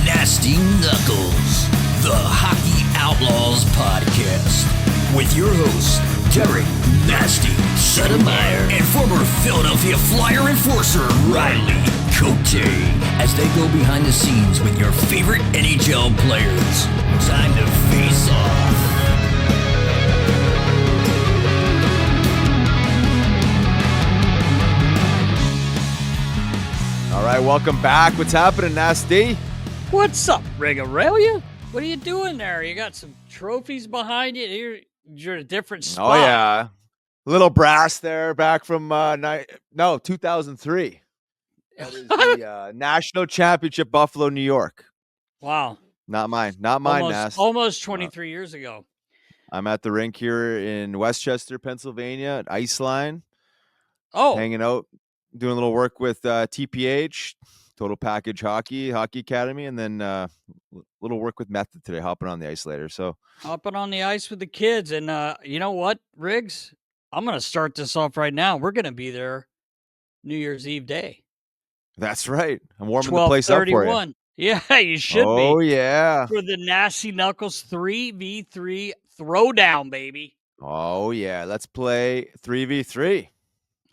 Nasty Knuckles, the Hockey Outlaws podcast, with your hosts, Derek Nasty Settlemyre and former Philadelphia Flyer enforcer, Riley Cote, as they go behind the scenes with your favorite NHL players. Time to face off. All right, welcome back. What's happening, Nasty? What's up, Regarelia? What are you doing there? You got some trophies behind you. You're at a different spot. Oh, yeah. Little brass there back from 2003. That is the National Championship, Buffalo, New York. Wow. Not mine, Nast. Almost 23 years ago. I'm at the rink here in Westchester, Pennsylvania, at Iceline. Oh. Hanging out, doing a little work with TPH, Total Package Hockey Academy, and then little work with Method today, hopping on the ice later. So hopping on the ice with the kids. And you know what, Riggs? I'm going to start this off right now. We're going to be there New Year's Eve day. That's right. I'm warming the place up for you. Yeah, you should be. Oh, yeah. For the Nasty Knuckles 3v3 Throwdown, baby. Oh, yeah. Let's play 3v3.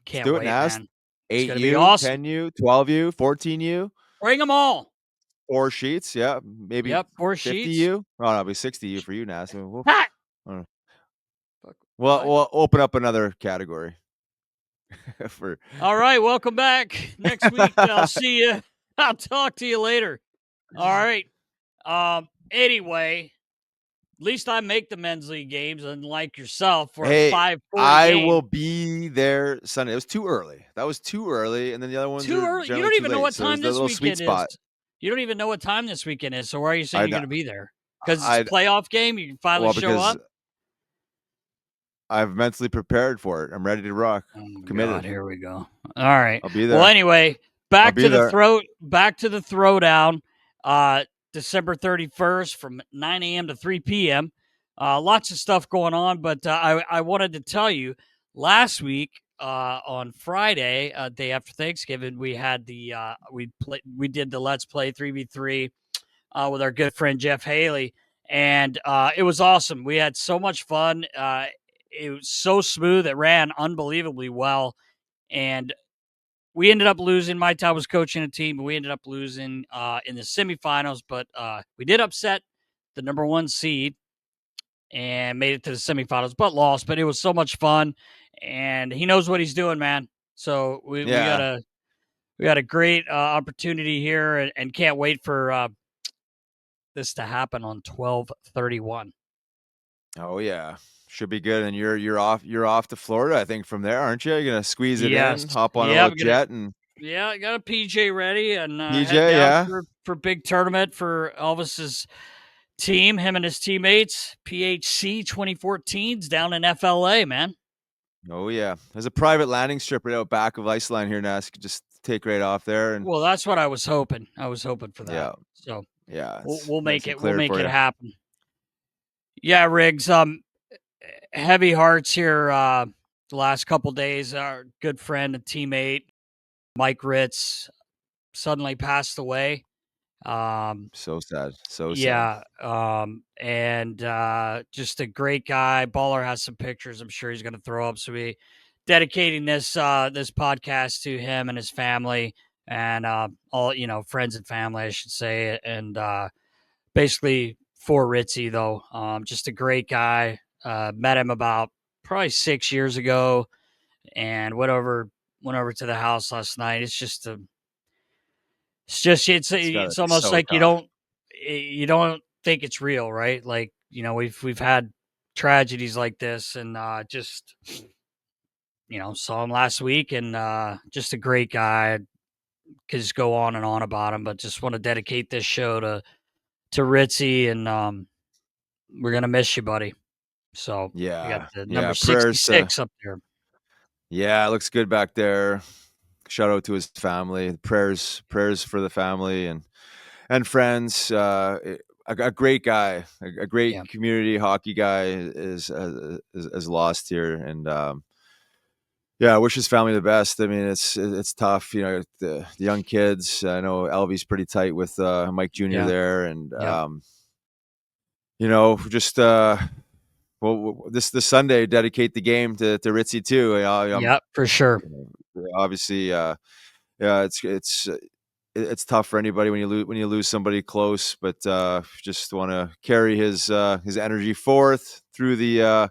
Can't do wait, it, Nast. man. 8U, awesome. 10U, 12U, 14U. Bring them all. 4 sheets, yeah. Maybe 4 50 sheets. U. Oh, no, it'll be 60U for you, Nast. We'll open up another category. All right, welcome back. Next week, I'll see you. I'll talk to you later. All right. Anyway, at least I make the men's league games, unlike yourself. For a 5-4 I game. will be there Sunday. It was too early. That was too early, and then the other ones too early. You don't even know what time this weekend is. You don't even know what time this weekend is. So why are you saying you're going to be there? Because it's a playoff game. You can finally show up. I've mentally prepared for it. I'm ready to rock. Committed. God, here we go. All right. I'll be there. Well, anyway, back to the Throwdown. December 31st from 9 a.m. to 3 p.m. Lots of stuff going on, but I wanted to tell you, last week on Friday, day after Thanksgiving, we had we did the Let's Play 3v3 with our good friend Jeff Haley, and it was awesome. We had so much fun. It was so smooth. It ran unbelievably well, and we ended up losing. My Ty was coaching a team, but we ended up losing in the semifinals. But we did upset the number 1 seed and made it to the semifinals, but lost. But it was so much fun, and he knows what he's doing, man. So we got a great opportunity here, and can't wait for this to happen on 12/31. Oh yeah. Should be good, and you're off to Florida, I think, from there, aren't you? You're gonna squeeze it in, hop on a little jet, and I got a PJ ready, and PJ, head down for big tournament for Elvis's team, him and his teammates, PHC 2014s down in FLA, man. Oh yeah, there's a private landing strip right out back of Iceline here, Nas. Just take right off there, and well, that's what I was hoping. I was hoping for that. Yeah. So yeah, we'll make it. We'll make it happen. Yeah, Riggs. Heavy hearts here the last couple days. Our good friend and teammate Mike Ritz suddenly passed away. So sad. Yeah. And just a great guy. Baller has some pictures I'm sure he's going to throw up. So we dedicating this podcast to him and his family, and all friends and family, I should say, and basically for Ritzy though. Just a great guy. Met him about probably 6 years ago, and went over to the house last night. It's almost so like tough. you don't think it's real, right? Like, we've had tragedies like this, and just saw him last week, and just a great guy. Could just go on and on about him, but just want to dedicate this show to Ritzy, and we're gonna miss you, buddy. So we got the number 66 up there. Yeah, it looks good back there. Shout out to his family. Prayers for the family and friends. A great guy, a great community hockey guy is lost here, and Yeah, I wish his family the best. I mean, it's tough, the young kids. I know Elvy's pretty tight with Mike Jr. Yeah. there, and Yep. just well, this Sunday, dedicate the game to Ritzy too. Yep, for sure. Obviously, yeah, it's tough for anybody when you lose somebody close, but just want to carry his energy forth through the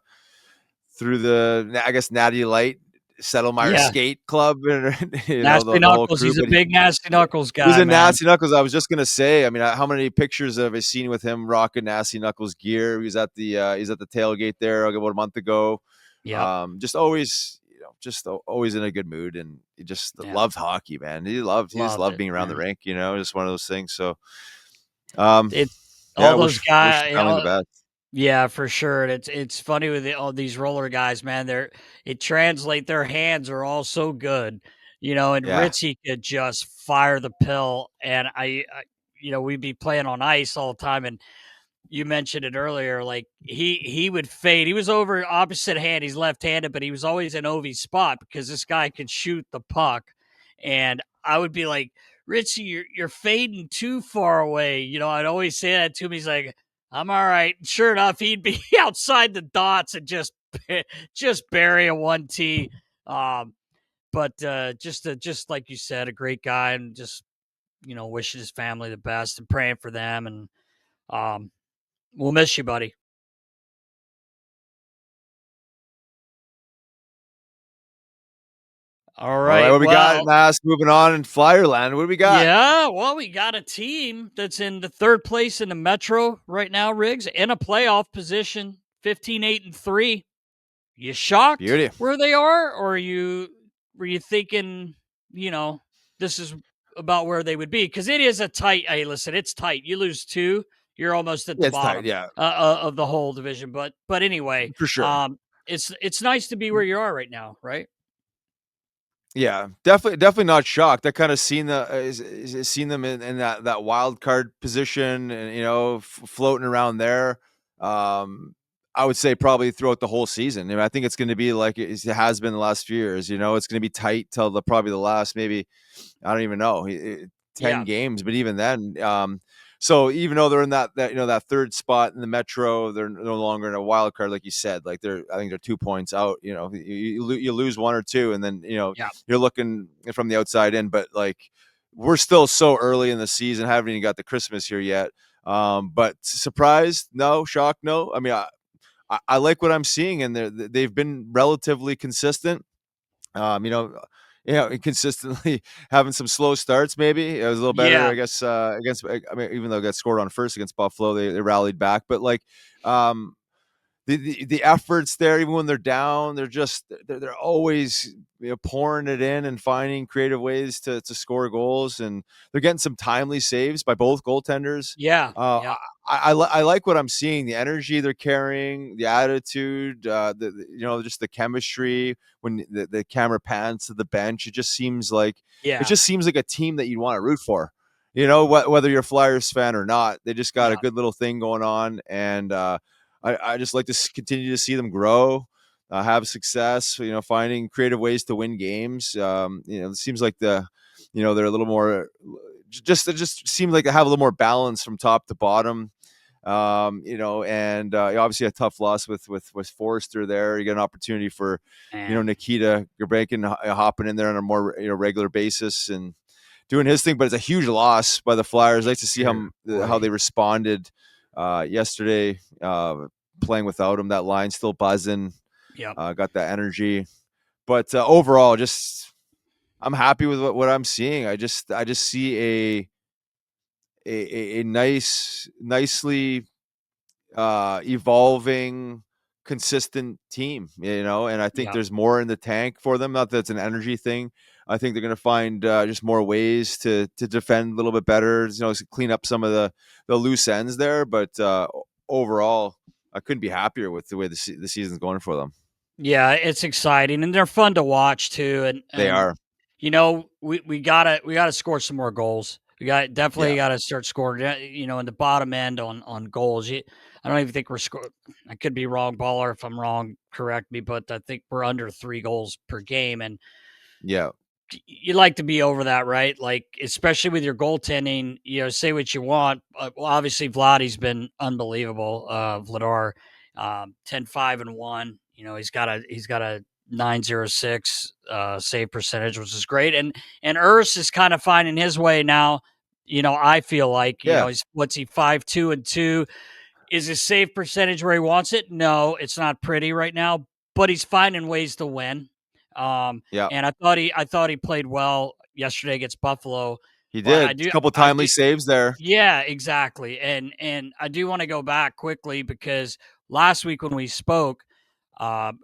I guess Natty Light Settlemyre Yeah. skate club, and Nasty the whole Knuckles. crew. He's a But big Nasty Knuckles he's guy, a man. Nasty Knuckles. I was just gonna say. I mean, how many pictures have I seen with him rocking Nasty Knuckles gear? He's at the tailgate there about a month ago. Yep. Just always, always in a good mood, and he just loved hockey, man. He just loved it, being around man. the rink. Just one of those things. So, It's yeah, all those wish the guys. family the best. Yeah, for sure. And it's funny with all these roller guys, man. It translate. Their hands are all so good, And Yeah, Recchi could just fire the pill, and we'd be playing on ice all the time. And you mentioned it earlier, like he would fade. He was over opposite hand. He's left-handed, but he was always in Ovi's spot because this guy could shoot the puck. And I would be like, Recchi, you're fading too far away. I'd always say that to him. He's like, I'm all right. Sure enough, he'd be outside the dots and just bury a 1T. But just like you said, a great guy, and just wishing his family the best and praying for them. And we'll miss you, buddy. All right. What we got? Mass moving on in Flyerland. What do we got? Yeah, well, we got a team that's in the third place in the Metro right now, Riggs, in a playoff position, 15-8-3. You shocked Beauty. where they are, or were you thinking, this is about where they would be? Because it is a tight. Hey, listen, it's tight. You lose 2, you're almost at the bottom of the whole division. But anyway, for sure. It's nice to be where you are right now, right? Yeah, definitely not shocked. I kind of seen seen them in that wild card position, and floating around there. I would say probably throughout the whole season. I think it's going to be like it has been the last few years. It's going to be tight till probably the last, maybe, I don't even know, 10 games, but even then. So even though they're in that third spot in the Metro, they're no longer in a wild card, like you said. Like I think they're 2 points out. You lose 1 or 2, and then you're looking from the outside in. But like, we're still so early in the season, haven't even got the Christmas here yet. But surprised? No. Shocked? No. I mean, I like what I'm seeing, and they've been relatively consistent. Consistently having some slow starts. Maybe it was a little better, I guess, against. I mean, even though they got scored on first against Buffalo, they rallied back. But like, the efforts there, even when they're down, they're always pouring it in and finding creative ways to score goals, and they're getting some timely saves by both goaltenders. I like what I'm seeing. The energy they're carrying, the attitude, just the chemistry. When the camera pans to the bench, it just seems like a team that you'd want to root for. Whether you're a Flyers fan or not, they just got a good little thing going on, and I just like to continue to see them grow, have success. Finding creative ways to win games. It seems like they're a little more. It just seems like they have a little more balance from top to bottom. And obviously a tough loss with Foerster there. You get an opportunity for Nikita Gabrankin hopping in there on a more regular basis and doing his thing, but it's a huge loss by the Flyers. I'd like to see how they responded yesterday, playing without him. That line still buzzing. Got that energy, but overall, just I'm happy with what I'm seeing. I just see a nicely evolving, consistent team, and I think there's more in the tank for them. Not that it's an energy thing. I think they're going to find just more ways to defend a little bit better, clean up some of the loose ends there. But overall, I couldn't be happier with the way the season's going for them. Yeah, it's exciting, and they're fun to watch too. And they are. We gotta score some more goals. We got to start scoring, in the bottom end on goals. I don't even think we're scoring. I could be wrong, Baller. If I'm wrong, correct me. But I think we're under 3 goals per game. And you like to be over that, right? Like, especially with your goaltending, say what you want. Well, obviously, Vladdy's been unbelievable. Vladar, 10-5-1. He's got a 906 save percentage, which is great. And Ersson is kind of finding his way now. I feel like, he's 5-2-2. Is his save percentage where he wants it? No, it's not pretty right now, but he's finding ways to win. And I thought he played well yesterday against Buffalo. He did. A couple timely saves there. Yeah, exactly. And I do want to go back quickly because last week when we spoke,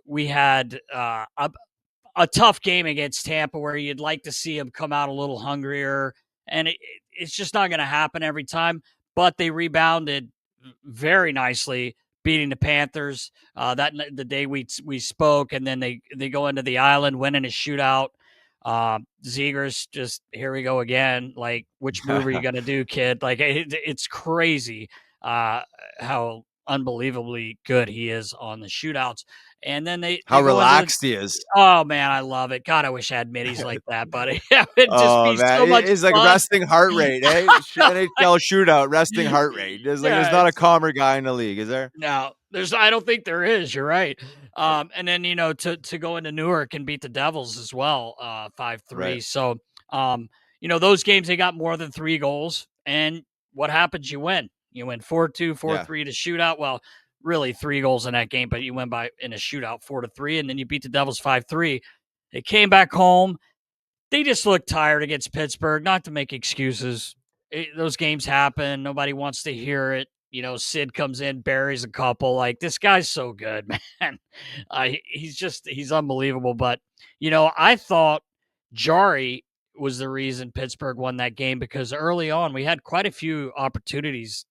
we had a tough game against Tampa where you'd like to see him come out a little hungrier, and it's just not going to happen every time. But they rebounded very nicely, beating the Panthers the day we spoke, and then they go into the island, winning a shootout. Zegras, just here we go again. Like, which move are you going to do, kid? Like, it's crazy how unbelievably good he is on the shootouts. And then how relaxed he is. Oh man, I love it. God, I wish I had middies like that, buddy. It'd just be so much it's fun. Like resting heart rate, eh? NHL shootout, resting heart rate. There's not a calmer guy in the league, is there? No, I don't think there is. You're right. And then to go into Newark and beat the Devils as well, 5-3. Right. So those games they got more than 3 goals, and what happens? You win. You win 4-2, 4-3 to shootout. Well, really 3 goals in that game, but you win in a shootout 4-3, and then you beat the Devils 5-3. They came back home. They just looked tired against Pittsburgh. Not to make excuses. Those games happen. Nobody wants to hear it. Sid comes in, buries a couple. Like, this guy's so good, man. He's unbelievable. But, I thought Jari was the reason Pittsburgh won that game because early on we had quite a few opportunities.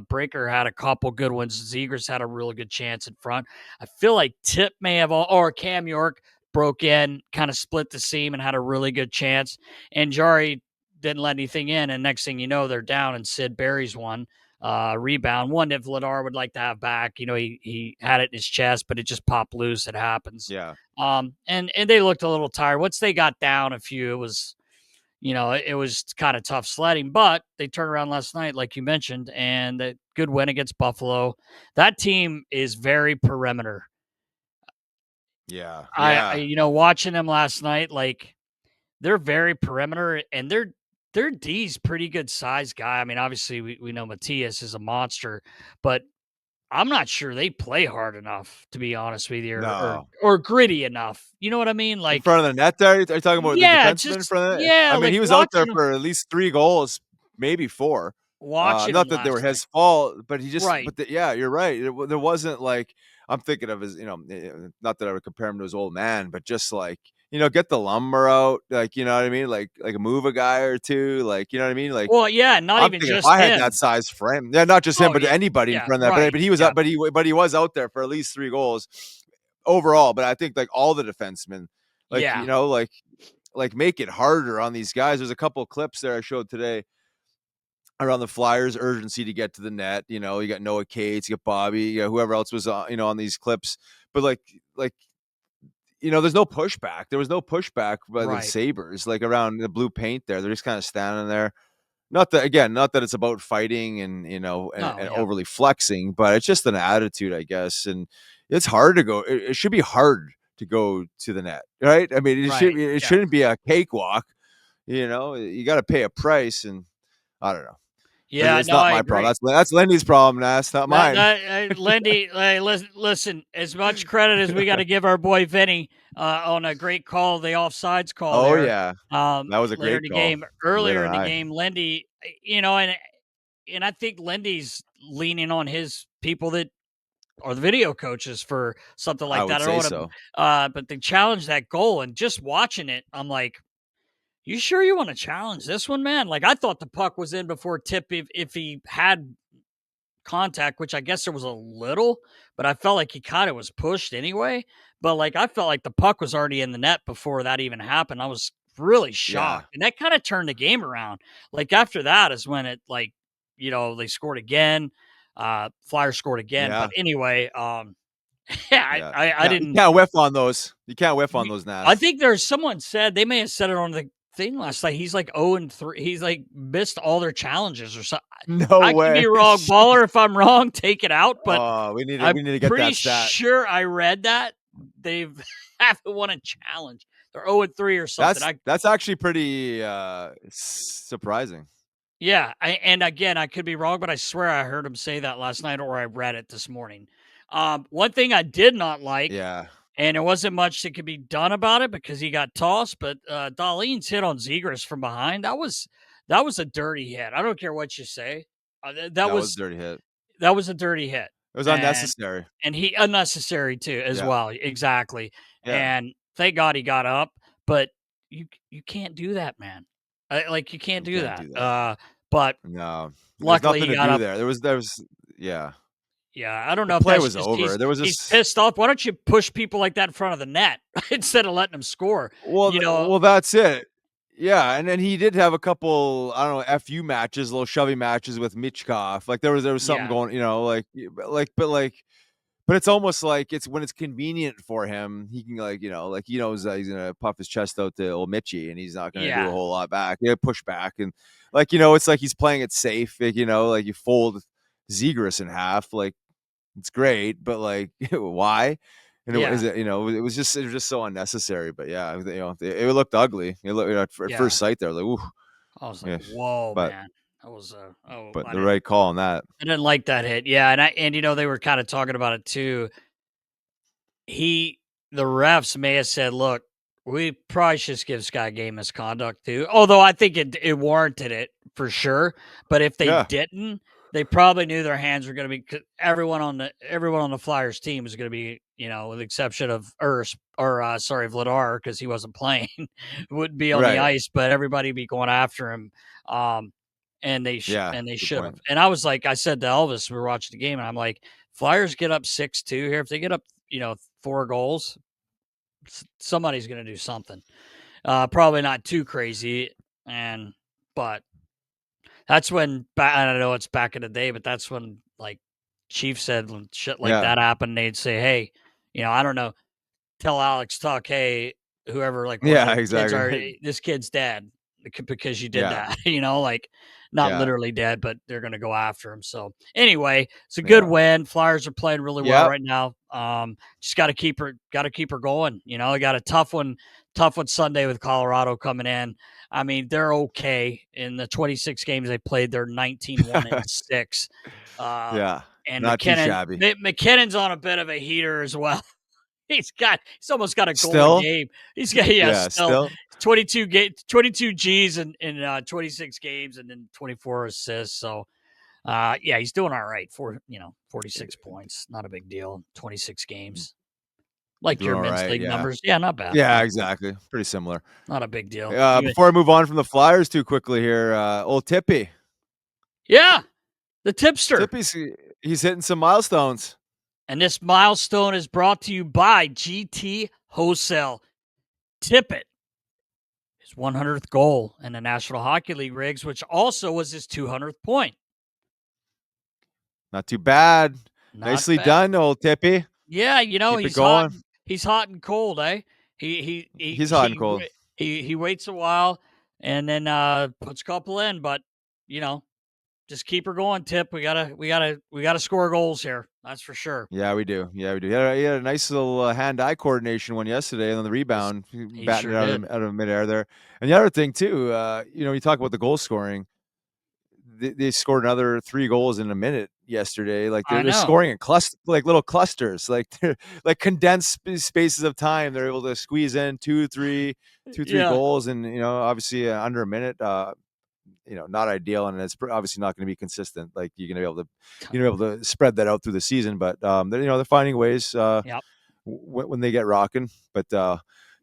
Breaker had a couple good ones. Zegras had a really good chance in front. I feel like Tip may have or Cam York broke in, kind of split the seam and had a really good chance. And Jari didn't let anything in. And next thing you know, they're down and Sid buries one. Rebound, one that Vladar would like to have back. He had it in his chest, but it just popped loose. It happens. Yeah. And they looked a little tired. Once they got down a few, it was kind of tough sledding, but they turned around last night, like you mentioned, and a good win against Buffalo. That team is very perimeter. Yeah. Watching them last night, like, they're very perimeter, and their D's pretty good size guy. I mean, obviously we know Matthias is a monster, but I'm not sure they play hard enough, to be honest with you, or gritty enough. You know what I mean? Like, in front of the net there? Are you talking about the defenseman in front of the net? Yeah. I mean, he was out there for at least 3 goals, maybe 4. Not that they were his fault, but he just, right. But you're right. There wasn't like, I'm thinking of his, not that I would compare him to his old man, but just like, get the lumber out, like, you know what I mean? Like move a guy or two, like, you know what I mean? Like, well, yeah, not even just if I had that size frame. Yeah, not just him, but anybody in front of that. Right. But he was up, but he was out there for at least 3 goals overall. But I think like all the defensemen, like, like make it harder on these guys. There's a couple of clips there I showed today around the Flyers' urgency to get to the net. You got Noah Cates, you got Bobby, you got whoever else was, on these clips. But like, there's no pushback. There was no pushback by the Sabres, like around the blue paint there. They're just kind of standing there. Not that it's about fighting and, overly flexing, but it's just an attitude, I guess. And it's hard to go. It should be hard to go to the net, right? I mean, it shouldn't be a cakewalk. You got to pay a price, and I don't know. Yeah, it's not my problem. That's Lindy's problem. That's not mine. Lindy, listen. As much credit as we got to give our boy Vinny on a great call, the offsides call. Oh there. Yeah, that was a great call. Earlier in the game, Lindy, and I think Lindy's leaning on his people that are the video coaches for something like that. I would say so. But they challenged that goal, and just watching it, I'm like, you sure you want to challenge this one, man? Like, I thought the puck was in before tip if he had contact, which I guess there was a little, but I felt like he kind of was pushed anyway. But like, I felt like the puck was already in the net before that even happened. I was really shocked. And that kind of turned the game around. Like after that is when it like, they scored again. Flyers scored again. But anyway, I didn't. You can't whiff on those. You can't whiff on those Nasts. I think someone said, they may have said it on the thing last night. He's like 0-3. He's like missed all their challenges or something. No I way. could be wrong. Baller, if I'm wrong, take it out. But we need to get that stat. Pretty sure I read that they haven't won a challenge. They're 0-3 or something. That's actually pretty surprising. Yeah, and again, I could be wrong, but I swear I heard him say that last night, or I read it this morning. One thing I did not like, and there wasn't much that could be done about it because he got tossed, but Dahlin's hit on Zegras from behind. That was a dirty hit. I don't care what you say. That was a dirty hit. That was a dirty hit. It was unnecessary. And he unnecessary too, as well. Exactly. Yeah. And thank God he got up, but you can't do that, man. You can't do that. But no, luckily nothing he got to do up. There was yeah. Yeah, I don't know the if play that's was just, over. He's pissed off. Why don't you push people like that in front of the net instead of letting them score? Well, well, that's it. Yeah, and then he did have a couple, I don't know, FU matches, little shovey matches with Michkov. Like there was something going, but it's almost like it's when it's convenient for him, he can he knows that he's gonna puff his chest out to old Mitchie, and he's not gonna do a whole lot back. Push back, and it's like he's playing it safe. Like you fold Zegras in half, like it's great, but like why? And it was just so unnecessary. But it looked ugly. It looked at first sight there, like ooh. I was like, whoa, man. That was but the right call on that. I didn't like that hit. Yeah, and they were kind of talking about it too. The refs may have said, look, we probably should just give this guy game misconduct too. Although I think it warranted it for sure. But if they didn't, they probably knew their hands were going to be. Everyone on the Flyers team was going to be, with the exception of Vladar, because he wasn't playing, wouldn't be on the ice, but everybody would be going after him. And they should have. And I was like, I said to Elvis, we were watching the game, and I'm like, Flyers get up 6-2 here. If they get up, 4 goals, somebody's going to do something. Probably not too crazy, but that's when, I don't know, it's back in the day, but that's when Chief said when shit like that happened, they'd say, hey, I don't know, tell Alex Tuck, hey, whoever, exactly. This kid's dead because you did that, not literally dead, but they're going to go after him. So anyway, it's a good win. Flyers are playing really well right now. Just got to keep her going. They got a tough one Sunday with Colorado coming in. I mean, they're okay. In the 26 games they played, they're 19-1-6. And not too shabby. McKinnon's on a bit of a heater as well. He's almost got a goal a game. He's got still 22 Gs in 26 games and then 24 assists. So he's doing all right for 46 points. Not a big deal. 26 games. Like your men's league numbers. Yeah, not bad. Yeah, exactly. Pretty similar. Not a big deal. Before I move on from the Flyers too quickly here, old Tippy. Yeah, the tipster. Tippy's he's hitting some milestones. And this milestone is brought to you by GT Wholesale. Tippett, his 100th goal in the National Hockey League, Riggs, which also was his 200th point. Not too bad. Nicely done, old Tippy. Yeah, he's hot. He's hot and cold, eh? He's hot and cold. He waits a while and then puts a couple in, but just keep her going, Tip. We gotta score goals here. That's for sure. Yeah, we do. He had a nice little hand-eye coordination one yesterday, and on the rebound, batting it out of midair there. And the other thing too, you talk about the goal scoring. They scored another 3 goals in a minute yesterday. Like they're scoring in little clusters, like they're like condensed spaces of time. They're able to squeeze in 2-3 goals, and obviously under a minute. Not ideal, and it's obviously not going to be consistent. Like you're going to be able to spread that out through the season, but they're finding ways when they get rocking. But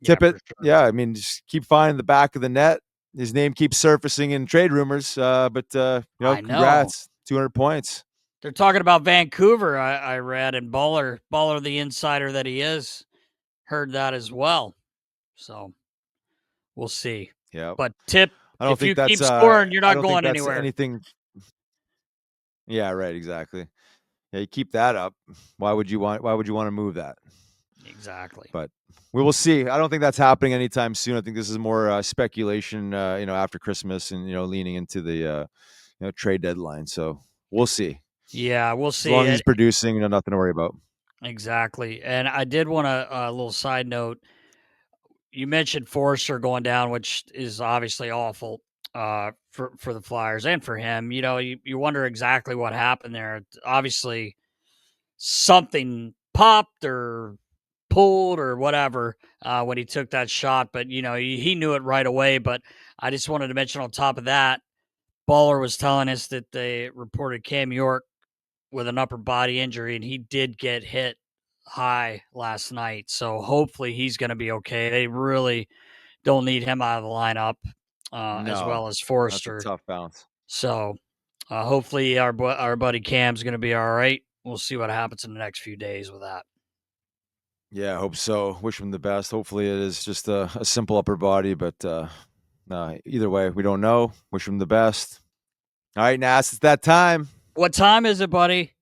Tippett, sure. I mean, just keep finding the back of the net. His name keeps surfacing in trade rumors, but congrats, 200 points. They're talking about Vancouver. I read, and Baller, the insider that he is, heard that as well. So We'll see. Yeah. But Tip, I don't if think you that's keep scoring, you're I not don't going think that's anywhere. anything. Yeah, right. Exactly. Yeah, you keep that up. Why would you want to move that? Exactly. But we will see. I don't think that's happening anytime soon. I think this is more speculation, after Christmas and, leaning into the, trade deadline. So we'll see. Yeah, we'll see. As long as he's producing, nothing to worry about. Exactly. And I did want a little side note. You mentioned Foerster going down, which is obviously awful for the Flyers and for him. You wonder exactly what happened there. Obviously, something popped or pulled or whatever when he took that shot, but he knew it right away. But I just wanted to mention on top of that, Baller was telling us that they reported Cam York with an upper body injury, and he did get hit high last night. So hopefully he's going to be okay. They really don't need him out of the lineup, as well as Foerster. That's a tough bounce. So hopefully our buddy Cam's going to be all right. We'll see what happens in the next few days with that. Yeah, I hope so. Wish him the best. Hopefully it is just a simple upper body, but either way, we don't know. Wish him the best. All right, Nas, it's that time. What time is it, buddy?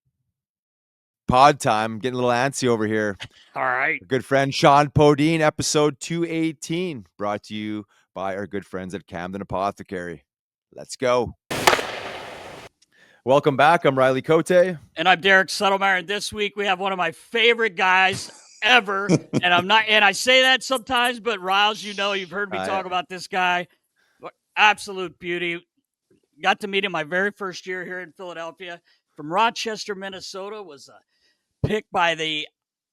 Pod time. I'm getting a little antsy over here. All right. Our good friend Shjon Podein, episode 218, brought to you by our good friends at Camden Apothecary. Let's go. Welcome back. I'm Riley Cote. And I'm Derek Settlemyre. And this week we have one of my favorite guys ever. And I say that sometimes, but Riles, you've heard me talk about this guy. Absolute beauty. Got to meet him my very first year here in Philadelphia. From Rochester, Minnesota, was picked by the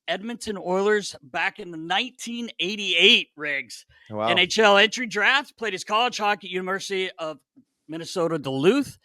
Edmonton Oilers back in the 1988 Riggs. Wow. NHL entry draft. Played his college hockey at University of Minnesota Duluth.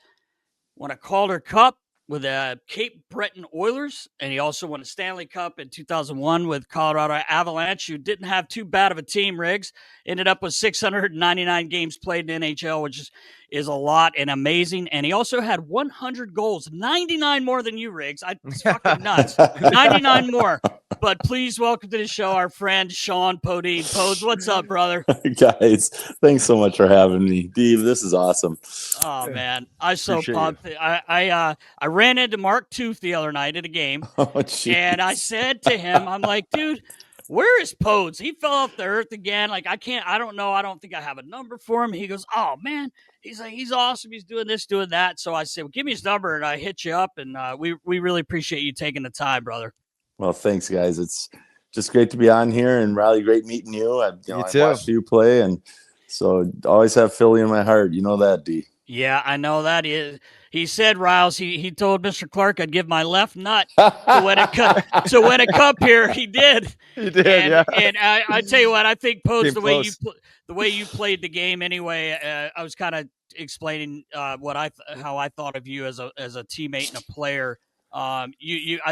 Won a Calder Cup with the Cape Breton Oilers, and he also won a Stanley Cup in 2001 with Colorado Avalanche, who didn't have too bad of a team, Riggs. Ended up with 699 games played in NHL, which is a lot and amazing. And he also had 100 goals, 99 more than you, Riggs. It's fucking nuts. 99 more. But please welcome to the show our friend Shjon Podein. Pose, what's up, brother? Guys, thanks so much for having me. Dave, this is awesome. Oh, man. I'm so pumped. I ran into Mark Tooth the other night at a game, and I said to him, I'm like, dude, where is Podes? He fell off the earth again. Like, I don't know. I don't think I have a number for him. He goes, oh, man. He's like, he's awesome. He's doing this, doing that. So I said, well, give me his number, and I hit you up, and we really appreciate you taking the time, brother. Well, thanks, guys. It's just great to be on here, and Riley, great meeting you. I watched you play, and so always have Philly in my heart. You know that, D. Yeah, I know that. He said, Riles, he told Mr. Clark I'd give my left nut to win a cup here. He did. He did, yeah. And I tell you what, I think Post, the way you played the game anyway, I was kind of explaining how I thought of you as a teammate and a player. I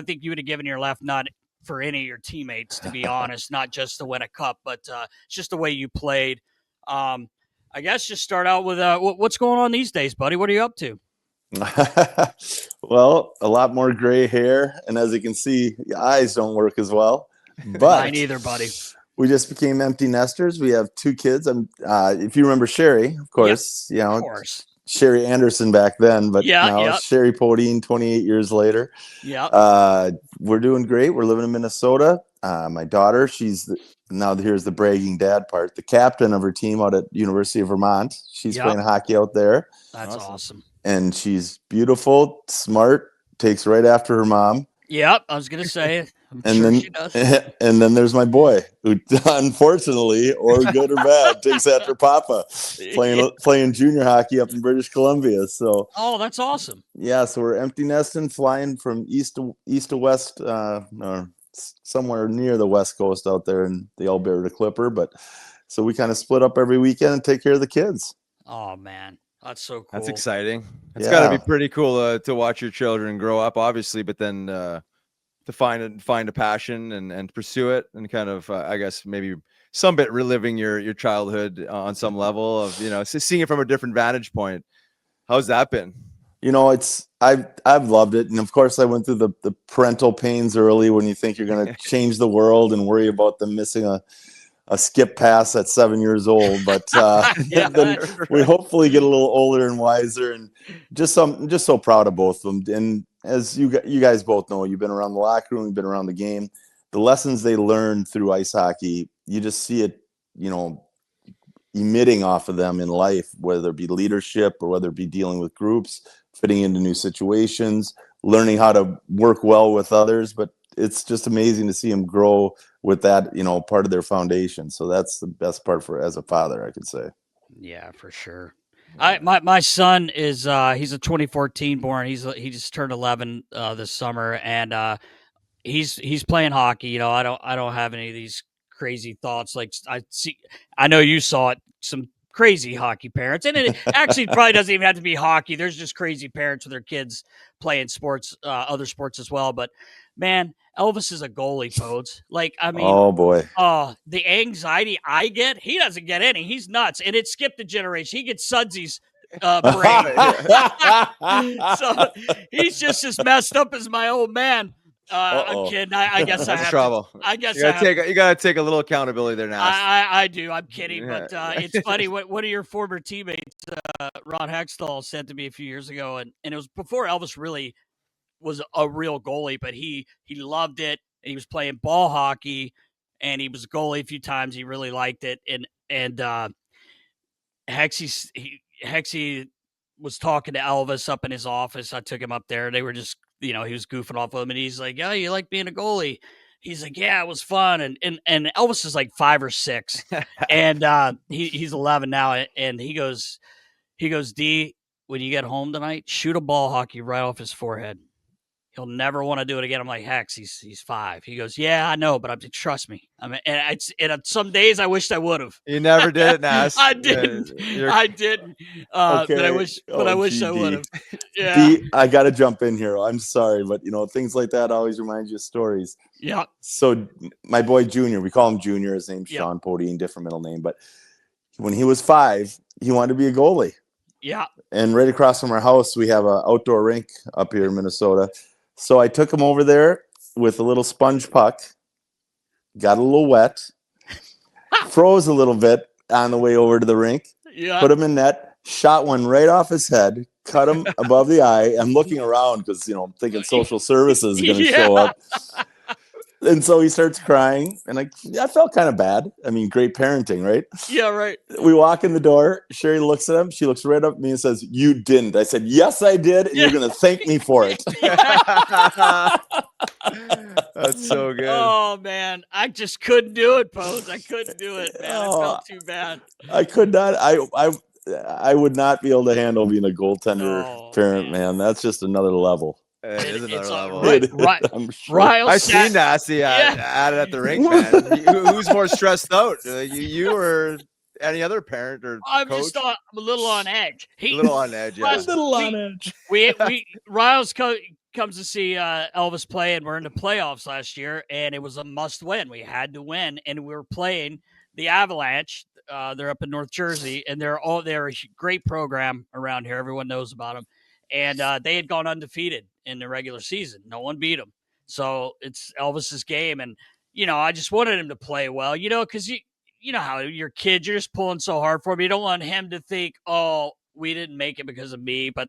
think you would have given your left nut for any of your teammates, to be honest, not just to win a cup, but it's just the way you played. I guess just start out with what's going on these days, buddy. What are you up to? Well, a lot more gray hair, and as you can see, your eyes don't work as well. But mine either, buddy. We just became empty nesters. We have 2 kids. If you remember Sherry, of course, yep, of course. Sherry Anderson back then, but now Sherry Podein 28 years later. Yeah. We're doing great. We're living in Minnesota. My daughter, here's the bragging dad part, the captain of her team out at University of Vermont. She's playing hockey out there. That's awesome. And she's beautiful, smart, takes right after her mom. Yep, I was going to say, she does. And then there's my boy, who unfortunately, or good or bad, takes after Papa, playing junior hockey up in British Columbia. So, oh, that's awesome. Yeah, so we're empty nesting, flying from east to west, or somewhere near the west coast out there in the Alberta Clipper. But so we kind of split up every weekend and take care of the kids. Oh, man. That's so cool. That's exciting. It's got to be pretty cool to watch your children grow up, obviously, but then to find a passion and pursue it, and kind of, I guess, maybe some bit reliving your childhood on some level of, seeing it from a different vantage point. How's that been? I've loved it. And of course I went through the parental pains early when you think you're going to change the world and worry about them missing a skip pass at 7 years old, but then we hopefully get a little older and wiser, and just so proud of both of them. And as you guys both know, you've been around the locker room, you've been around the game, the lessons they learned through ice hockey, you just see it, emitting off of them in life, whether it be leadership or whether it be dealing with groups, fitting into new situations, learning how to work well with others. But it's just amazing to see them grow with that, part of their foundation. So that's the best part as a father, I could say. Yeah, for sure. My son is he's a 2014 born. He just turned 11 this summer, and he's playing hockey. I don't have any of these crazy thoughts. Like I know you saw it. Some crazy hockey parents, and it actually probably doesn't even have to be hockey. There's just crazy parents with their kids playing sports, other sports as well. But man, Elvis is a goalie, Podes. Like, I mean, oh boy, the anxiety I get, he doesn't get any. He's nuts, and it skipped a generation. He gets Sudsy's brain, so he's just as messed up as my old man. I'm kidding. I guess that's I have trouble. I guess you gotta take a little accountability there now. I do. I'm kidding, but it's funny. One of your former teammates, Ron Hextall, said to me a few years ago, and it was before Elvis really was a real goalie, but he loved it, and he was playing ball hockey, and he was a goalie a few times. He really liked it, and Hexy was talking to Elvis up in his office. I took him up there. They were just, he was goofing off with him, and he's like, "Yeah, you like being a goalie?" He's like, "Yeah, it was fun." And Elvis is like 5 or 6, and he's 11 now, and he goes, "D, when you get home tonight, shoot a ball hockey right off his forehead. He'll never want to do it again." I'm like, Hex, he's 5. He goes, "Yeah, I know, but trust me." I mean, and some days I wished I would have. You never did it, Nas. I didn't. I didn't. Okay. But I wish I would have. Yeah. D, I got to jump in here. I'm sorry, but things like that always remind you of stories. Yeah. So my boy Junior, we call him Junior. His name's Shjon Podein, different middle name, but when he was 5, he wanted to be a goalie. Yeah. And right across from our house, we have an outdoor rink up here in Minnesota. So I took him over there with a little sponge puck, got a little wet, froze a little bit on the way over to the rink, put him in net, shot one right off his head, cut him above the eye. I'm looking around because, I'm thinking social services is going to show up. And so he starts crying, and I felt kind of bad. I mean, great parenting, right? Yeah, right. We walk in the door. Sherry looks at him. She looks right up at me and says, "You didn't." I said, "Yes, I did, and you're going to thank me for it." That's so good. Oh, man. I just couldn't do it, Pose. I couldn't do it, man. I felt too bad. I could not. I would not be able to handle being a goaltender parent, man. That's just another level. It is another level. Right. I'm sure. I've seen Nasty at it at the rink, man. Who's more stressed out? You or any other parent or I'm coach? just I'm a little on edge. A little on edge, yeah. A little on edge. Riles comes to see Elvis play, and we're in the playoffs last year, and it was a must win. We had to win, and we were playing the Avalanche. They're up in North Jersey, and they're a great program around here. Everyone knows about them. And they had gone undefeated in the regular season. No one beat them. So it's Elvis's game. And, I just wanted him to play well, because you know how your kid, you're just pulling so hard for him. You don't want him to think, "Oh, we didn't make it because of me." But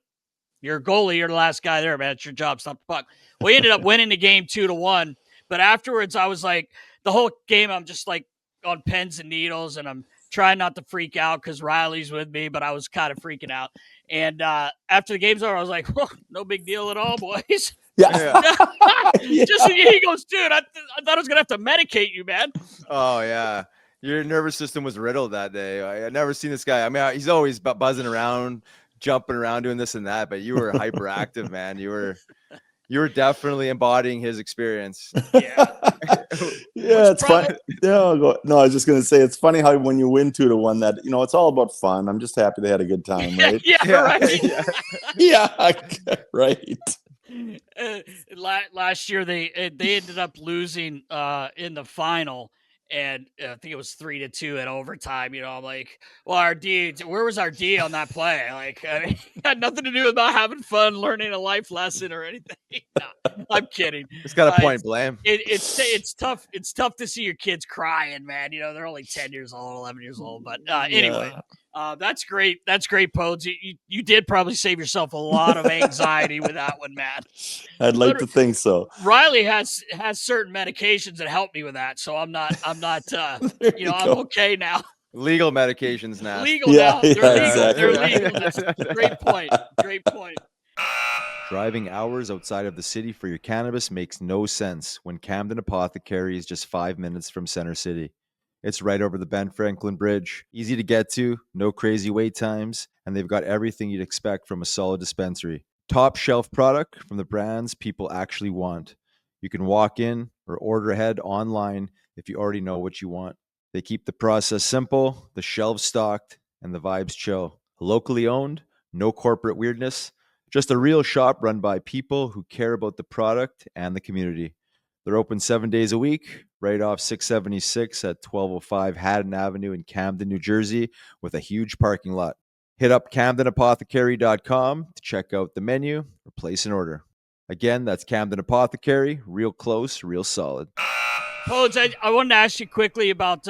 you're a goalie. You're the last guy there, man. It's your job. Stop the puck. We ended up winning the game 2-1. But afterwards, I was like, the whole game, I'm just like on pins and needles, and I'm trying not to freak out because Riley's with me, but I was kind of freaking out. And after the game's over, I was like, "Well, no big deal at all, boys." Yeah. He goes, "Dude, I thought I was gonna have to medicate you, man." Oh yeah, your nervous system was riddled that day. I had never seen this guy. I mean, he's always buzzing around, jumping around, doing this and that, but you were hyperactive, man. You were definitely embodying his experience. Yeah. Yeah, it's fun. No, I was just gonna say it's funny how when you win 2-1, that it's all about fun. I'm just happy they had a good time, right? Right. Yeah, right. Last year they ended up losing in the final, And I think it was 3-2 in overtime. I'm like, well, where was our D on that play? Like, it had nothing to do with not having fun, learning a life lesson or anything. No, I'm kidding. It's got a point, blame. It's tough. It's tough to see your kids crying, man. They're only 10 years old, 11 years old. But anyway, that's great. That's great, Podes. You did probably save yourself a lot of anxiety with that one, man. I'd like to think so. Riley has certain medications that help me with that, so I'm not. I'm okay now. Legal medications now. Legal now. They're legal. Exactly. They're legal. That's a great point. Great point. Driving hours outside of the city for your cannabis makes no sense when Camden Apothecary is just 5 minutes from Center City. It's right over the Ben Franklin Bridge, easy to get to, no crazy wait times, and they've got everything you'd expect from a solid dispensary. Top shelf product from the brands people actually want. You can walk in or order ahead online if you already know what you want. They keep the process simple, the shelves stocked, and the vibes chill. Locally owned, no corporate weirdness, just a real shop run by people who care about the product and the community. They're open 7 days a week, right off 676 at 1205 Haddon Avenue in Camden, New Jersey, with a huge parking lot. Hit up CamdenApothecary.com to check out the menu or place an order. Again, that's Camden Apothecary, real close, real solid. Podes, I wanted to ask you quickly about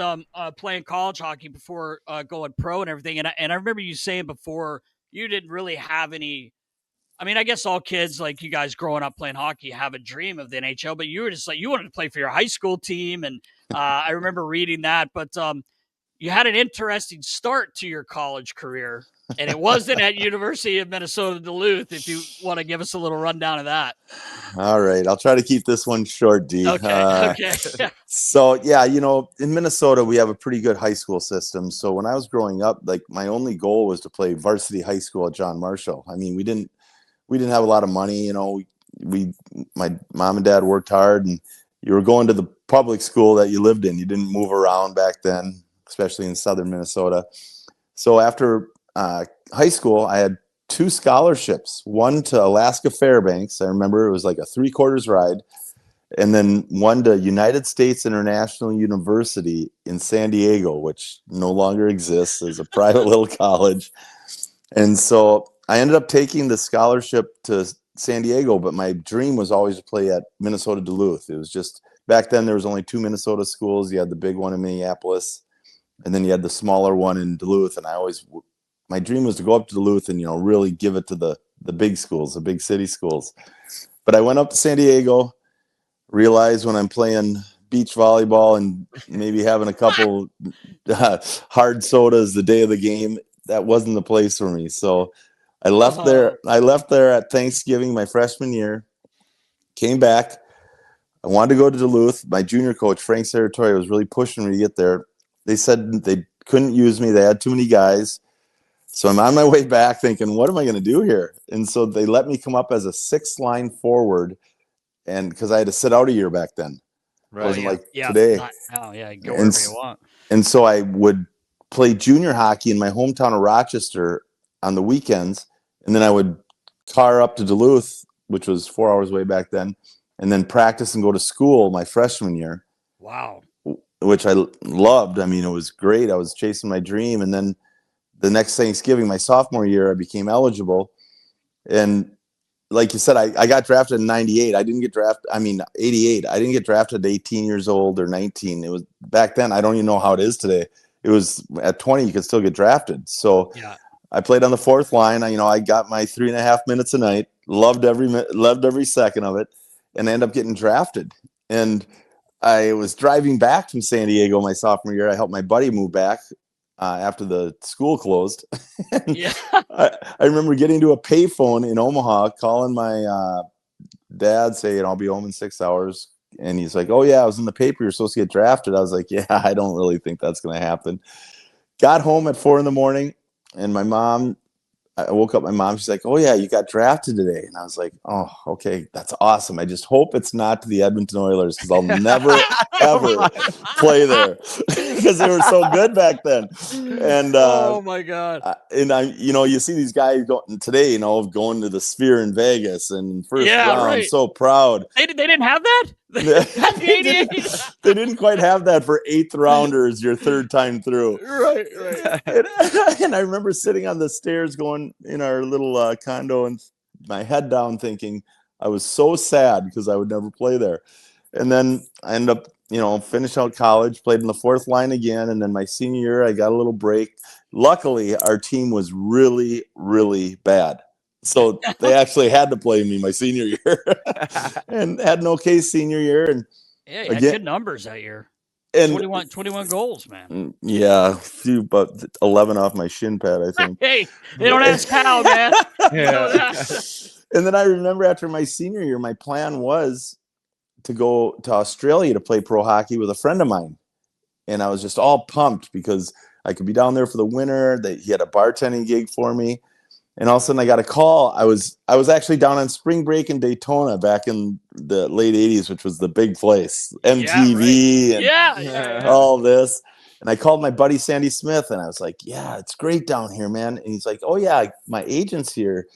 playing college hockey before going pro and everything. And I remember you saying before you didn't really have any. I mean, I guess all kids like you guys growing up playing hockey have a dream of the NHL, but you were just like, you wanted to play for your high school team. And I remember reading that, but you had an interesting start to your college career, and it wasn't at University of Minnesota Duluth. If you want to give us a little rundown of that. All right. I'll try to keep this one short, D. Okay. So, yeah, in Minnesota, we have a pretty good high school system. So when I was growing up, like my only goal was to play varsity high school at John Marshall. I mean, we didn't have a lot of money. My mom and dad worked hard, and you were going to the public school that you lived in. You didn't move around back then, especially in southern Minnesota. So after high school, I had 2 scholarships, one to Alaska Fairbanks. I remember it was like a 3/4 ride. And then one to United States International University in San Diego, which no longer exists as a private little college. And so I ended up taking the scholarship to San Diego, but my dream was always to play at Minnesota Duluth. It was just, back then there was only 2 Minnesota schools. You had the big one in Minneapolis, and then you had the smaller one in Duluth. And my dream was to go up to Duluth and, really give it to the big schools, the big city schools. But I went up to San Diego, realized when I'm playing beach volleyball and maybe having a couple hard sodas the day of the game, that wasn't the place for me. So I left there. I left there at Thanksgiving my freshman year, came back. I wanted to go to Duluth. My junior coach, Frank Saratoria, was really pushing me to get there. They said they couldn't use me. They had too many guys. So I'm on my way back thinking, what am I going to do here? And so they let me come up as a 6th-line forward, and because I had to sit out a year back then. Right. It wasn't like today. Go wherever you want. And so I would play junior hockey in my hometown of Rochester on the weekends, and then I would car up to Duluth, which was 4 hours away back then, and then practice and go to school my freshman year. Wow. Which I loved. I mean, it was great. I was chasing my dream. And then the next Thanksgiving, my sophomore year, I became eligible. And like you said, I got drafted in 98. 88. I didn't get drafted at 18 years old or 19. It was back then. I don't even know how it is today. It was at 20, you could still get drafted. So I played on the 4th line. I got my 3.5 minutes a night, loved every second of it, and I ended up getting drafted. And I was driving back from San Diego my sophomore year. I helped my buddy move back after the school closed. I remember getting to a payphone in Omaha, calling my dad, saying, I'll be home in 6 hours. And he's like, oh, yeah, I was in the paper. You're supposed to get drafted. I was like, yeah, I don't really think that's going to happen. Got home at 4 a.m. and I woke up my mom. She's like, oh, yeah, you got drafted today. And I was like, oh, okay, that's awesome. I just hope it's not to the Edmonton Oilers because I'll never, ever play there. because they were so good back then. And oh my God! And you see these guys going today, going to the Sphere in Vegas and first round, right. So proud. They didn't have that. They didn't quite have that for 8th rounders your third time through. Right. And I remember sitting on the stairs going in our little condo and my head down thinking I was so sad because I would never play there. And then I ended up, finished out college, played in the 4th line again. And then my senior year, I got a little break. Luckily, our team was really, really bad. So they actually had to play me my senior year and had an okay senior year. And yeah, you had good numbers that year. And 21 goals, man. Yeah, about 11 off my shin pad, I think. Hey, they don't ask how, man. Yeah. And then I remember after my senior year, my plan was to go to Australia to play pro hockey with a friend of mine. And I was just all pumped because I could be down there for the winter. He had a bartending gig for me. And all of a sudden I got a call. I was actually down on spring break in Daytona back in the late 80s, which was the big place, MTV and all this. And I called my buddy Sandy Smith and I was like, yeah, it's great down here, man. And he's like, oh yeah, my agent's here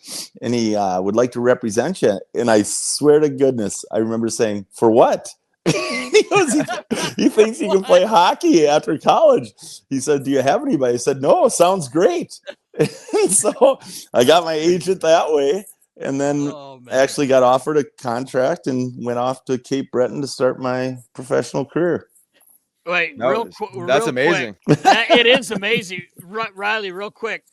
and he would like to represent you. And I swear to goodness, I remember saying, for what? he thinks he can play hockey after college. He said, do you have anybody? I said, no, sounds great. And so I got my agent that way. And then I actually got offered a contract and went off to Cape Breton to start my professional career. Wait, that's amazing. It is amazing. Riley, real quick.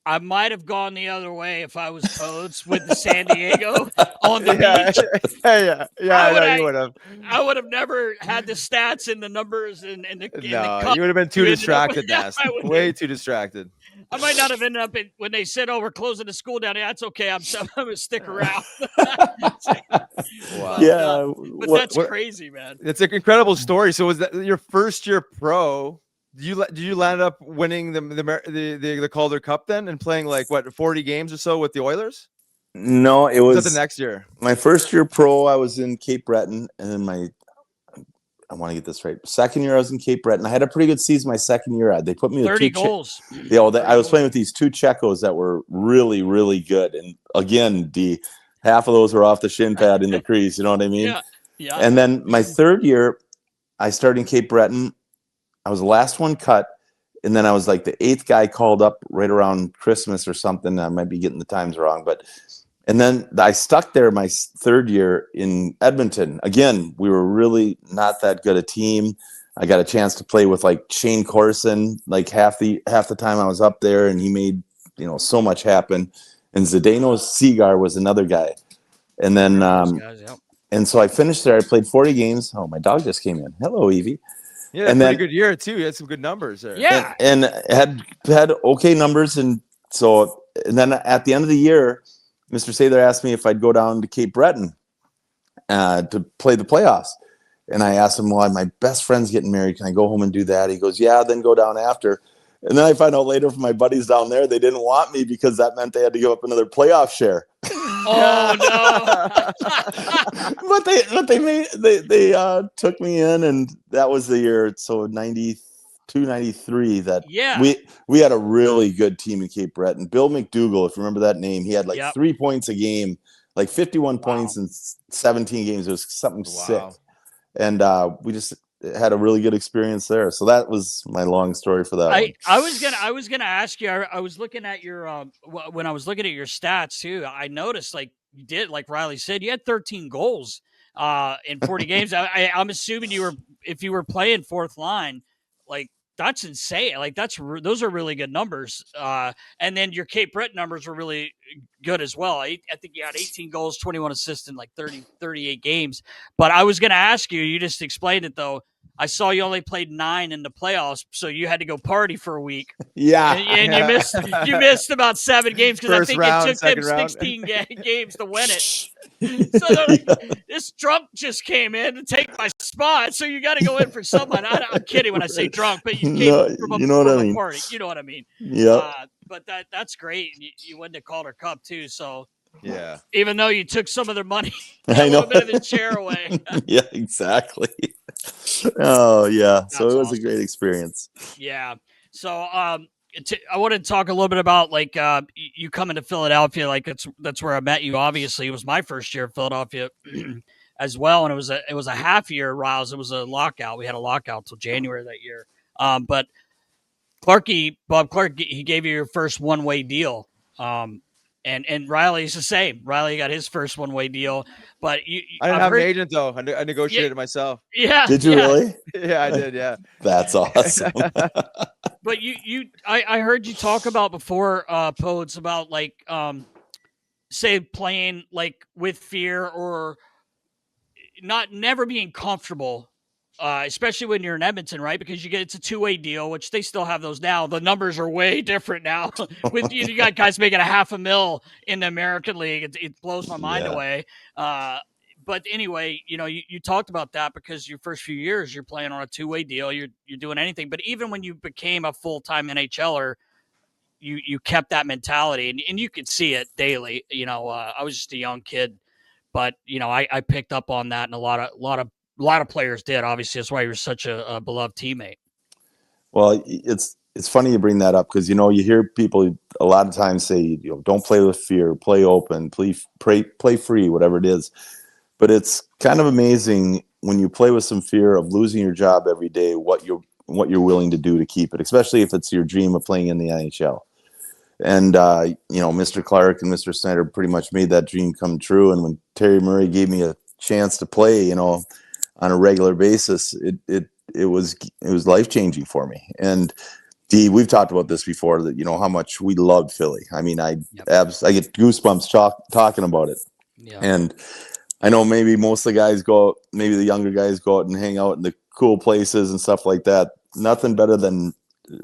I might have gone the other way if I was coached with the San Diego on the beach. Yeah, you would have. I would have never had the stats and the numbers and the No, you would have been too distracted, Nast. Way too distracted. I might not have ended up when they said, "Oh, we're closing the school down." That's okay. I'm going to stick around. Wow. Yeah, but that's crazy, man. It's an incredible story. So was that your first year pro? Did you land up winning the Calder Cup then and playing 40 games or so with the Oilers? No, it was the next year. My first year pro, I was in Cape Breton, and then I want to get this right. Second year, I was in Cape Breton. I had a pretty good season my second year. They put me with 30 goals. I was playing with these 2 Czechos that were really, really good. And again, half of those were off the shin pad in the crease. You know what I mean? Yeah. And then my third year, I started in Cape Breton. I was the last one cut. And then I was like the 8th guy called up right around Christmas or something. I might be getting the times wrong, and then I stuck there my third year in Edmonton. Again, we were really not that good a team. I got a chance to play with Shane Corson, half the time I was up there, and he made, so much happen. And Zdeno Seagar was another guy. And then, and so I finished there. I played 40 games. Oh, my dog just came in. Hello, Evie. Yeah, and pretty good year too. You had some good numbers there. Yeah, and had okay numbers, and then at the end of the year, Mr. Sather asked me if I'd go down to Cape Breton to play the playoffs, and I asked him, "Well, my best friend's getting married. Can I go home and do that?" He goes, "Yeah, then go down after." And then I find out later from my buddies down there they didn't want me because that meant they had to give up another playoff share. Oh no! but they took me in, and that was the year. So 92, 93 that we had a really good team in Cape Breton. Bill McDougall, if you remember that name, he had 3 points a game, 51 points in 17 games. It was something sick, and we just had a really good experience there. So that was my long story for that one. I was gonna ask you. I was looking at your when I was looking at your stats too. I noticed you did, like Riley said, you had 13 goals in 40 games. I'm assuming if you were playing 4th line, that's insane. Those are really good numbers. And then your Cape Breton numbers were really good as well. I think you had 18 goals, 21 assists in 38 games. But I was going to ask you, you just explained it though. I saw you only played 9 in the playoffs, so you had to go party for a week. Yeah, and you missed about 7 games because I think it took them 16 games to win it. So this drunk just came in to take my spot, so you got to go in for someone. I'm kidding when I say drunk, but you came from a party. You know what I mean? Yeah. But that's great. You win the Calder Cup too, so Yeah. Even though you took some of their money, I know. a bit of the chair away. Yeah, exactly. Oh yeah. That's So it was awesome. a great experience. Yeah. So I want to talk a little bit about like you coming to Philadelphia. Like that's where I met you. Obviously, it was my first year in Philadelphia as well, and it was a half year, Riles. It was a lockout. We had a lockout till January that year. But Bob Clark, he gave you your first one-way deal. And Riley's the same. Riley got his first one-way deal, but I didn't have an agent though. I negotiated it myself. Yeah. Did you really? Yeah, I did. Yeah. That's awesome. But I heard you talk about before, Podes, about like, say playing like with fear or never being comfortable. Especially when you're in Edmonton, right? Because it's a two-way deal, which they still have those now. The numbers are way different now. With you got guys making $500,000 in the American League. It blows my mind away. But anyway, you talked about that because your first few years you're playing on a two-way deal. You're doing anything. But even when you became a full-time NHLer, you kept that mentality, and you could see it daily. I was just a young kid, but I picked up on that, and a lot of players did. Obviously, that's why you're such a beloved teammate. Well, it's funny you bring that up because you hear people a lot of times say don't play with fear, play open, play free, whatever it is. But it's kind of amazing when you play with some fear of losing your job every day, what you're willing to do to keep it, especially if it's your dream of playing in the NHL. And Mr. Clark and Mr. Snyder pretty much made that dream come true. And when Terry Murray gave me a chance to play, on a regular basis, it was life-changing for me. And we've talked about this before, that how much we loved Philly. I mean, I get goosebumps talking about it. Yeah. And I know maybe most of the guys maybe the younger guys go out and hang out in the cool places and stuff like that. Nothing better than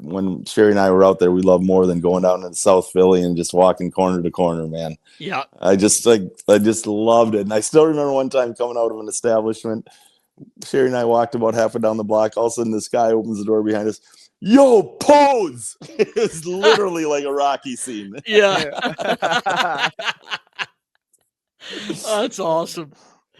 when Sherry and I were out there, we love more than going down into South Philly and just walking corner to corner, man. Yeah. I just loved it. And I still remember one time coming out of an establishment, Sherry and I walked about halfway down the block. All of a sudden this guy opens the door behind us. Yo, pose! It's literally like a Rocky scene. Yeah. That's awesome.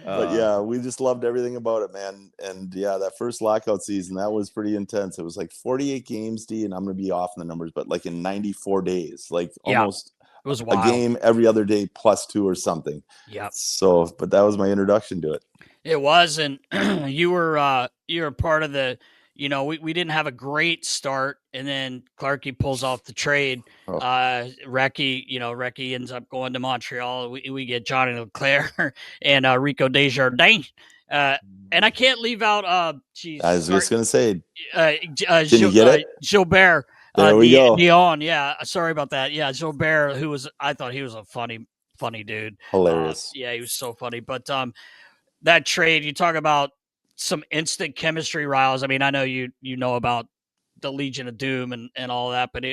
But yeah, we just loved everything about it, man. And yeah, that first lockout season, that was pretty intense. It was like 48 games, and I'm going to be off in the numbers, but like in 94 days, like almost it was a wild. game every other day plus 2 or something. Yeah. So, but that was my introduction to it. It was. And you were part of the, we didn't have a great start, and then Clarkie pulls off the trade. Recchi ends up going to Montreal. We get Johnny LeClair and Rico Desjardins. And I can't leave out. I was just gonna say, Gilbert. There we go. Neon. Yeah, sorry about that. Yeah, Gilbert, I thought he was a funny dude. Hilarious. Yeah, he was so funny. But that trade, you talk about some instant chemistry, Riles. I mean, I know you know about the Legion of Doom and all that, but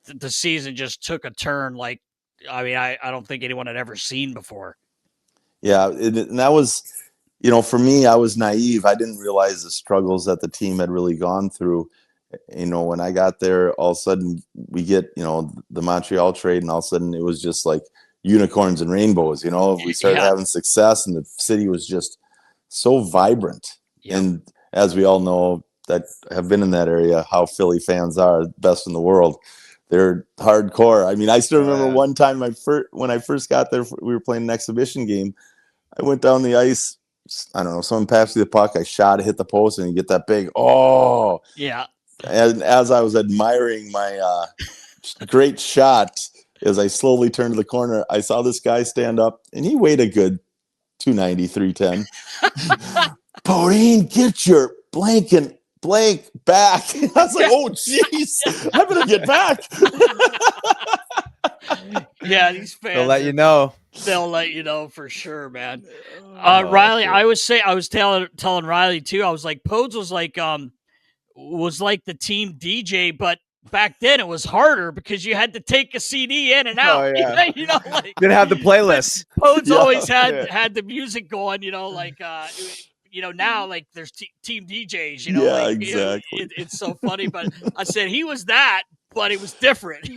the season just took a turn. Like, I mean, I don't think anyone had ever seen before. Yeah, and that was, for me, I was naive. I didn't realize the struggles that the team had really gone through. When I got there, all of a sudden we get, the Montreal trade, and all of a sudden it was just like unicorns and rainbows. We started having success, and the city was just so vibrant. Yep. And as we all know that have been in that area, how Philly fans are best in the world. They're hardcore. I mean, I still remember one time when I first got there, we were playing an exhibition game. I went down the ice. I don't know. Someone passed me the puck. I shot it, hit the post, and you get that big, oh. Yeah. And as I was admiring my great shot, as I slowly turned to the corner, I saw this guy stand up, and he weighed a good 290, 310. Podin, get your blank back. I was like, oh, jeez, I better get back. Yeah, these fans. They'll let you know. They'll let you know for sure, man. Riley, I was telling Riley too. I was like, Podes was like the team DJ, but back then it was harder because you had to take a CD in and out. Oh, yeah. Like, didn't have the playlist. Podes always had the music going. Now like there's team DJs. Yeah, like, exactly. It's so funny. But I said he was that, but it was different,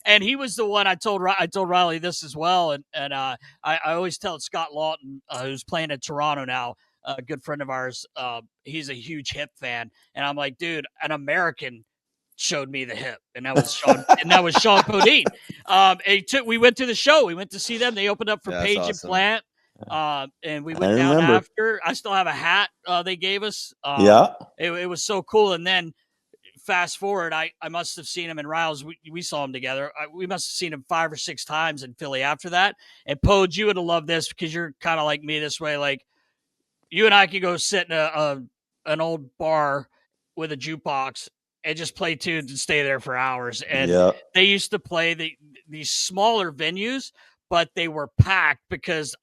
and he was the one I told Riley this as well. And I always tell Scott Lawton, who's playing in Toronto now, a good friend of ours. He's a huge hip fan. And I'm like, dude, an American showed me the hip, and that was Shjon Podein. We went to the show. We went to see them. They opened up for Page and Plant. And we went down after. I still have a hat they gave us. It was so cool. And then fast forward, I must have seen him in Riles. We saw him together. We must have seen him 5 or 6 times in Philly after that. And Podes, you would have loved this because you're kind of like me this way. Like, you and I could go sit in an old bar with a jukebox and just play tunes and stay there for hours. And they used to play these smaller venues, but they were packed because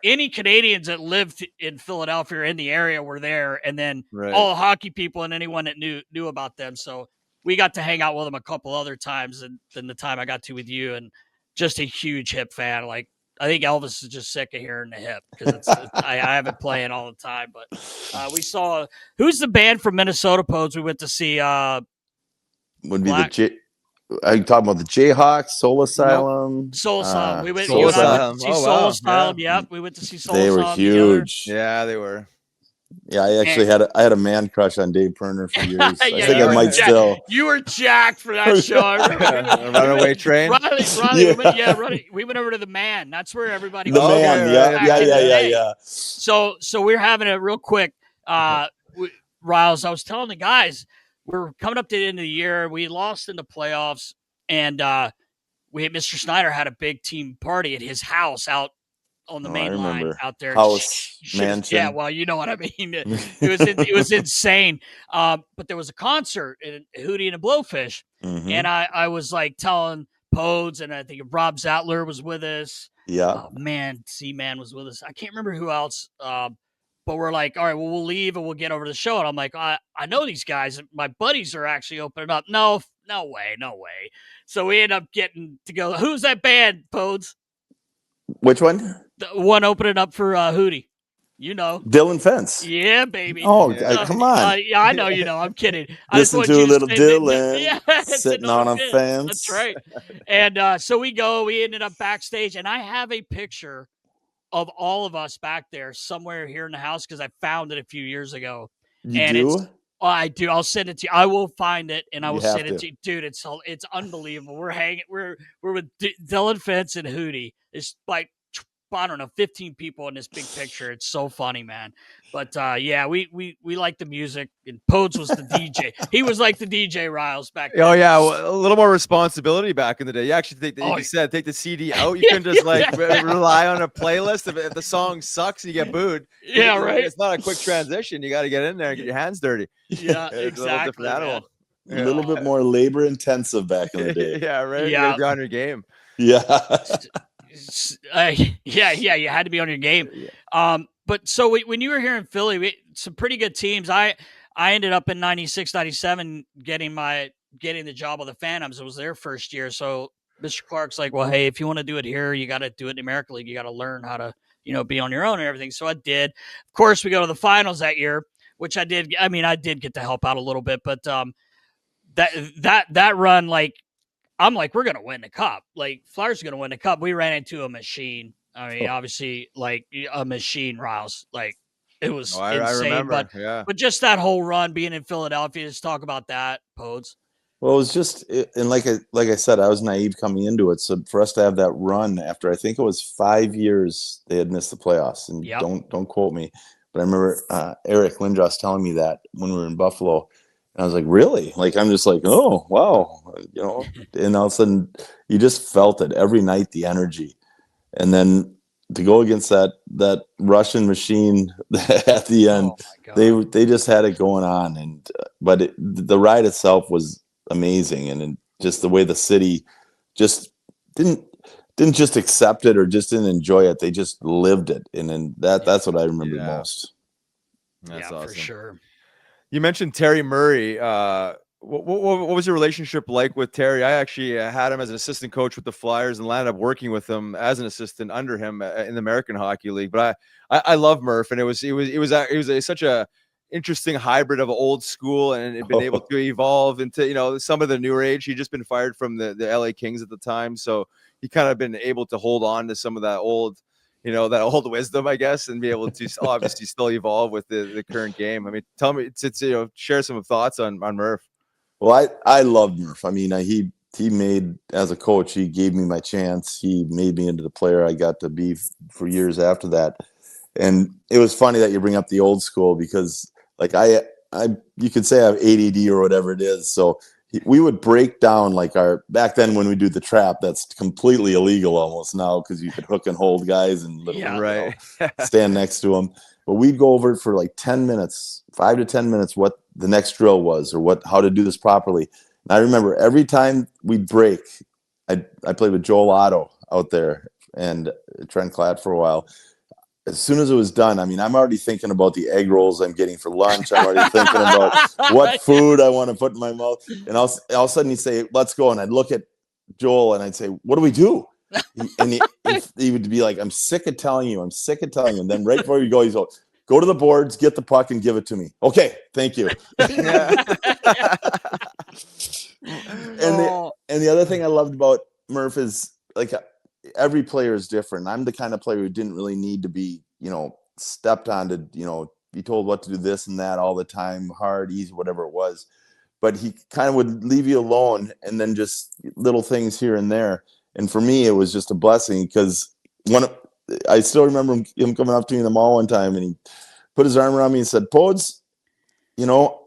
any Canadians that lived in Philadelphia or in the area were there, and then all hockey people and anyone that knew about them. So we got to hang out with them a couple other times than the time I got to with you, and just a huge hip fan. Like, I think Elvis is just sick of hearing the hip because I have it playing all the time. But we saw who's the band from Minnesota, Podes? We went to see. Would be are you talking about the Jayhawks, Soul Asylum? Nope. Soul Asylum. We went. Soul Asylum. Soul Asylum. Yep. We went to see Soul Asylum. They were huge. Together. Yeah, they were. Yeah, I actually had a man crush on Dave Perner for years. I think I might still. You were jacked for that show. Runaway Train. Riley, we went over to the Man. That's where everybody. The Man. Yeah. So we're having a real quick. Riles, I was telling the guys, we're coming up to the end of the year. We lost in the playoffs, and Mr. Snyder had a big team party at his house out on the main line out there. House, mansion. Yeah, well, you know what I mean. It was insane. But there was a concert in Hootie and the Blowfish, and I was like telling Podes, and I think Rob Zattler was with us. Yeah. Man was with us. I can't remember who else. But we're like, all right, well, we'll leave and we'll get over to the show. And I'm like, I know these guys. My buddies are actually opening up. No way. So we end up getting to go. Who's that band, Podes? Which one? The one opening up for Hootie. You know. Dylan Fence. Yeah, baby. Oh, come on. Yeah, I know you know. I'm kidding. Listen to a little Dylan sitting on a fence. That's right. And so we ended up backstage, and I have a picture of all of us back there somewhere here in the house because I found it a few years ago. I do. I'll send it to you. I will find it and I will send it to you. Dude, it's unbelievable. We're with Dylan Fence and Hootie. It's like, I don't know, 15 people in this big picture. It's so funny, man. But we like the music, and Podes was the DJ. He was like the DJ Riles back then. Oh yeah, a little more responsibility back in the day. You actually take the CD out. You can just rely on a playlist. If the song sucks, you get booed. Yeah, right. It's not a quick transition. You got to get in there and get your hands dirty. Yeah, it's exactly. A little different animal. A little bit more labor intensive back in the day. Yeah, right. Yeah, you're on your game. Yeah. You had to be on your game. But so when you were here in Philly, some pretty good teams. I ended up in 96, 97 getting the job with the Phantoms. It was their first year. So Mr. Clark's like, well, hey, if you want to do it here, you got to do it in the American League. You got to learn how to, be on your own and everything. So I did. Of course, we go to the finals that year, which I did. I mean, I did get to help out a little bit, but that run, like, I'm like, we're going to win the cup. Like, Flyers are going to win the cup. We ran into a machine. I mean, obviously, like a machine, Riles. Like, it was insane. I remember, but just that whole run being in Philadelphia, just talk about that, Podes. Well, it was just, and like I said, I was naive coming into it. So for us to have that run after, I think it was 5 years they had missed the playoffs. And don't quote me, but I remember Eric Lindros telling me that when we were in Buffalo. And I was like, really? Like, I'm just like, oh, wow. And all of a sudden you just felt it every night, the energy. And then to go against that Russian machine at the end, they just had it going on. And but the ride itself was amazing, and just the way the city just didn't just accept it or just didn't enjoy it. They just lived it, and then that's what I remember most. That's awesome. For sure. You mentioned Terry Murray. What was your relationship like with Terry? I actually had him as an assistant coach with the Flyers and landed up working with him as an assistant under him in the American Hockey League. But I love Murph, and it was such a interesting hybrid of old school and been able to evolve into, some of the newer age. He'd just been fired from the LA Kings at the time. So he kind of been able to hold on to some of that old, that old wisdom, I guess, and be able to obviously still evolve with the current game. I mean, tell me, share some thoughts on Murph. Well, I love Murph. I mean, he made, as a coach, he gave me my chance. He made me into the player I got to be for years after that. And it was funny that you bring up the old school because, like, you could say I have ADD or whatever it is. So we would break down, like, back then when we do the trap, that's completely illegal almost now because you could hook and hold guys and literally stand next to them. But we'd go over it for like 10 minutes, 5 to 10 minutes, what the next drill was or how to do this properly. And I remember every time we'd break, I played with Joel Otto out there and Trent Klatt for a while. As soon as it was done, I mean, I'm already thinking about the egg rolls I'm getting for lunch. I'm already thinking about what food I want to put in my mouth. And all of a sudden he'd say, let's go. And I'd look at Joel and I'd say, what do we do? He would be like, I'm sick of telling you. And then right before you go, he's like, go to the boards, get the puck and give it to me. Okay, thank you. And the other thing I loved about Murph is, like, every player is different. I'm the kind of player who didn't really need to be, stepped on to, be told what to do this and that all the time, hard, easy, whatever it was. But he kind of would leave you alone and then just little things here and there. And for me, it was just a blessing because I still remember him coming up to me in the mall one time and he put his arm around me and said, Podes, I know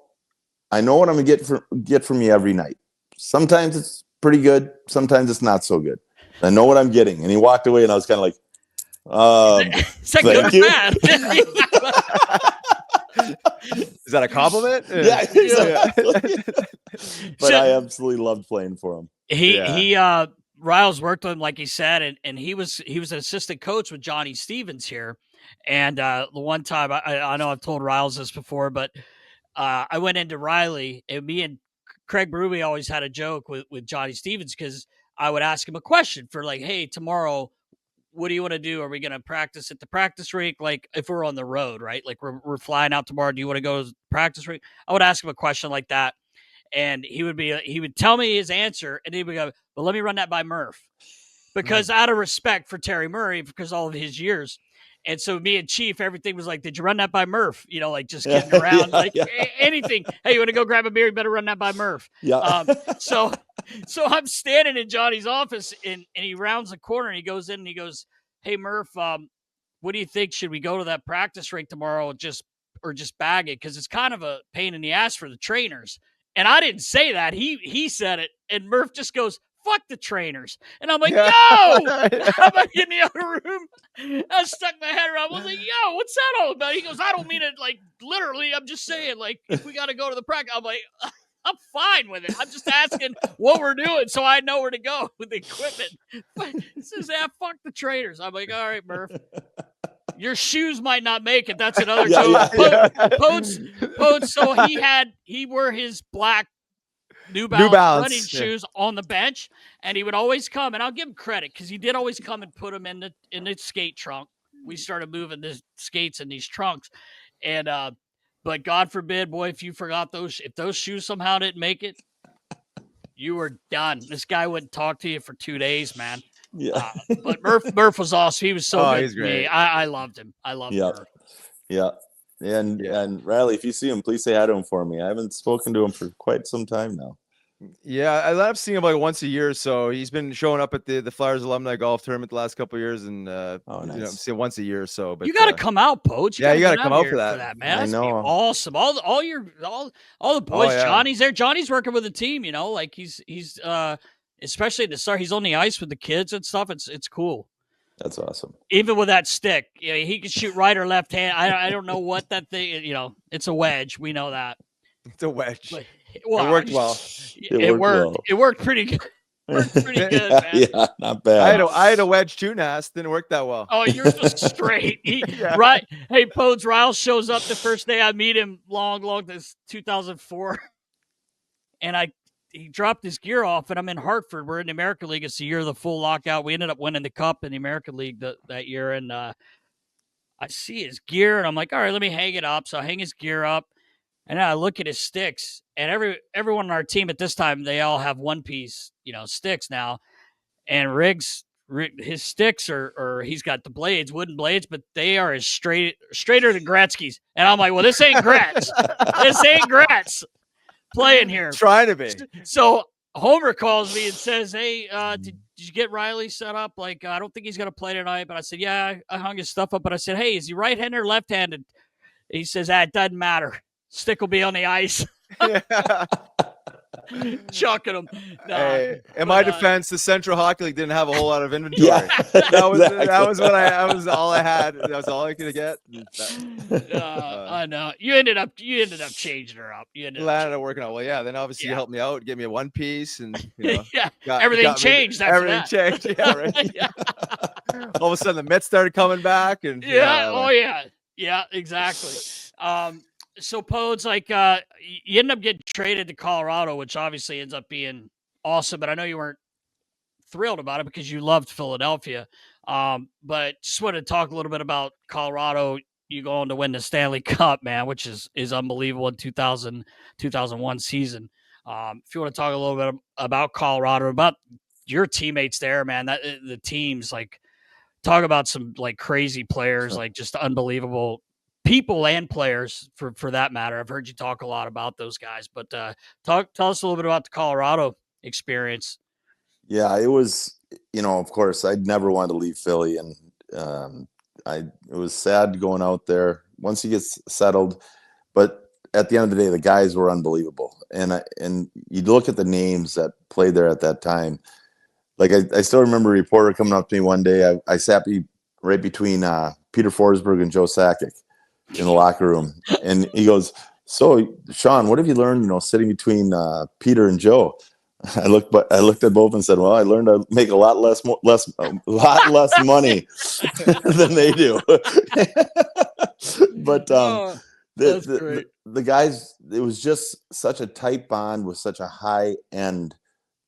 what I'm going to get from you every night. Sometimes it's pretty good. Sometimes it's not so good. I know what I'm getting. And he walked away and I was kind of like, thank you. Is that a compliment? Yeah, exactly. But I absolutely loved playing for him. He Riles worked with him, like he said, and he was an assistant coach with Johnny Stevens here. And the one time, I know I've told Riles this before, but I went into Riley, and me and Craig Berube always had a joke with Johnny Stevens because I would ask him a question for, like, hey, tomorrow, what do you want to do? Are we going to practice at the practice rink? Like, if we're on the road, right? Like, we're flying out tomorrow. Do you want to go to the practice rink? I would ask him a question like that. And he would tell me his answer. And he would go, well, let me run that by Murph. Because out of respect for Terry Murray, because all of his years. And so me and Chief, everything was like, did you run that by Murph? Like, just kidding around, anything. Hey, you want to go grab a beer? You better run that by Murph. Yeah. So I'm standing in Johnny's office and he rounds the corner and he goes in and he goes, hey, Murph, what do you think? Should we go to that practice rink tomorrow or just bag it? Because it's kind of a pain in the ass for the trainers. And I didn't say that. He said it. And Murph just goes, fuck the trainers. And I'm like, yo, I'm like in the other room. I stuck my head around. I was like, yo, what's that all about? He goes, I don't mean it like literally. I'm just saying, like, if we got to go to the practice, I'm like, I'm fine with it. I'm just asking what we're doing so I know where to go with the equipment. But he says, fuck the trainers. I'm like, all right, Murph. Your shoes might not make it. That's another joke. Podes, so he wore his black New Balance running shoes on the bench, and he would always come, and I'll give him credit because he did always come and put them in the skate trunk. We started moving the skates in these trunks, and but God forbid, boy, if you forgot if those shoes somehow didn't make it, you were done. This guy wouldn't talk to you for 2 days, man. Yeah. But Murph was awesome. He was so good he's to great. me. I loved him. I loved Murph. Yeah. And Riley, if you see him, please say hi to him for me. I haven't spoken to him for quite some time now. Yeah, I love seeing him like once a year or so. He's been showing up at the Flyers alumni golf tournament the last couple of years, and nice. See once a year or so. But you got to come out, Poach. You got to come out for that, man. I know. Awesome. All the boys. Johnny's there. Johnny's working with the team. Like he's especially at the start. He's on the ice with the kids and stuff. It's cool. That's awesome. Even with that stick, he can shoot right or left hand. I don't know what that thing. It's a wedge. We know that. It's a wedge. But, it worked well. It worked. It worked pretty good. Pretty good, man. Yeah, not bad. I had a wedge too, Nas. Didn't work that well. Oh, you're just straight. Right. Hey, Podes, Riles shows up the first day I meet him, long, this 2004. And he dropped his gear off, and I'm in Hartford. We're in the American League. It's the year of the full lockout. We ended up winning the Cup in the American League that year. And I see his gear, and I'm like, all right, let me hang it up. So I hang his gear up, and then I look at his sticks, and everyone on our team at this time, they all have one-piece, sticks now. And his sticks are he's got the blades, wooden blades, but they are as straighter than Gretzky's. And I'm like, well, this ain't Gretz. This ain't Gretz playing here. Trying to be. So Homer calls me and says, hey, did you get Riley set up? Like, I don't think he's going to play tonight. But I said, yeah, I hung his stuff up. But I said, hey, is he right-handed or left-handed? He says, it doesn't matter. Stick will be on the ice. Chucking them. In my defense, the Central Hockey League didn't have a whole lot of inventory. That was all I had. That was all I could get. I know. You ended up changing her up. You landed up working out. Well, yeah. Then obviously you helped me out, give me a one piece, and everything changed. Everything changed. Yeah, right. All of a sudden, the mitts started coming back, and yeah, exactly. So Pode's like, you end up getting traded to Colorado, which obviously ends up being awesome, but I know you weren't thrilled about it because you loved Philadelphia. But just wanted to talk a little bit about Colorado. You go on to win the Stanley Cup, man, which is unbelievable in 2001 season. If you want to talk a little bit about Colorado, about your teammates there, man, that the teams, like, talk about some like crazy players, like just unbelievable people and players for that matter. I've heard you talk a lot about those guys, but tell us a little bit about the Colorado experience. Yeah, it was, of course, I'd never wanted to leave Philly, and it was sad going out there once you get settled. But at the end of the day, the guys were unbelievable, and you look at the names that played there at that time. Like I still remember a reporter coming up to me one day. I sat right between Peter Forsberg and Joe Sakic in the locker room, and he goes, "So, Shjon, what have you learned? Sitting between Peter and Joe." I looked at both and said, "Well, I learned to make a lot less money than they do." But the guys, it was just such a tight bond with such a high end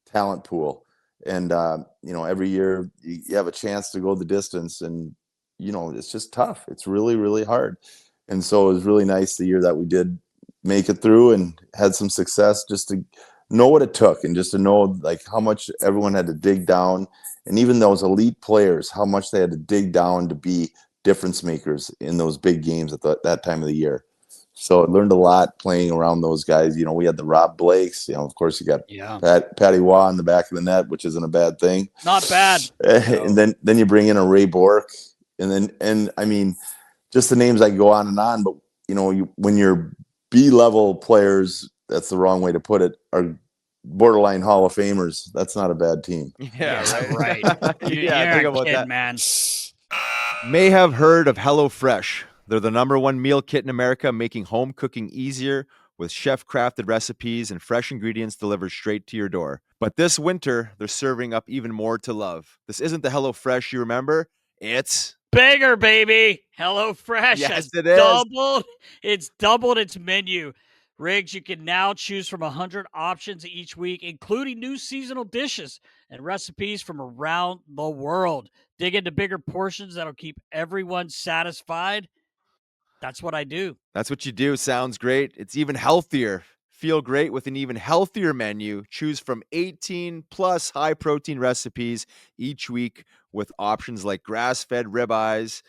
talent pool, and every year you have a chance to go the distance, and it's just tough. It's really, really hard. And so it was really nice the year that we did make it through and had some success, just to know what it took, and just to know like how much everyone had to dig down, and even those elite players, how much they had to dig down to be difference makers in those big games at that time of the year. So I learned a lot playing around those guys. We had the Rob Blakes, of course you got Patty Waugh in the back of the net, which isn't a bad thing. Not bad. And then you bring in a Ray Bork, and I mean, just the names I can go on and on, but when you're B-level players, that's the wrong way to put it, are borderline Hall of Famers. That's not a bad team. Yeah, right. You're a kid, man. May have heard of HelloFresh. They're the #1 meal kit in America, making home cooking easier with chef-crafted recipes and fresh ingredients delivered straight to your door. But this winter, they're serving up even more to love. This isn't the HelloFresh you remember. It's bigger, baby. HelloFresh has doubled. It's doubled its menu. Riggs, you can now choose from 100 options each week, including new seasonal dishes and recipes from around the world. Dig into bigger portions that'll keep everyone satisfied. That's what I do. That's what you do. Sounds great. It's even healthier. Feel great with an even healthier menu. Choose from 18 plus high protein recipes each week with options like grass-fed ribeyes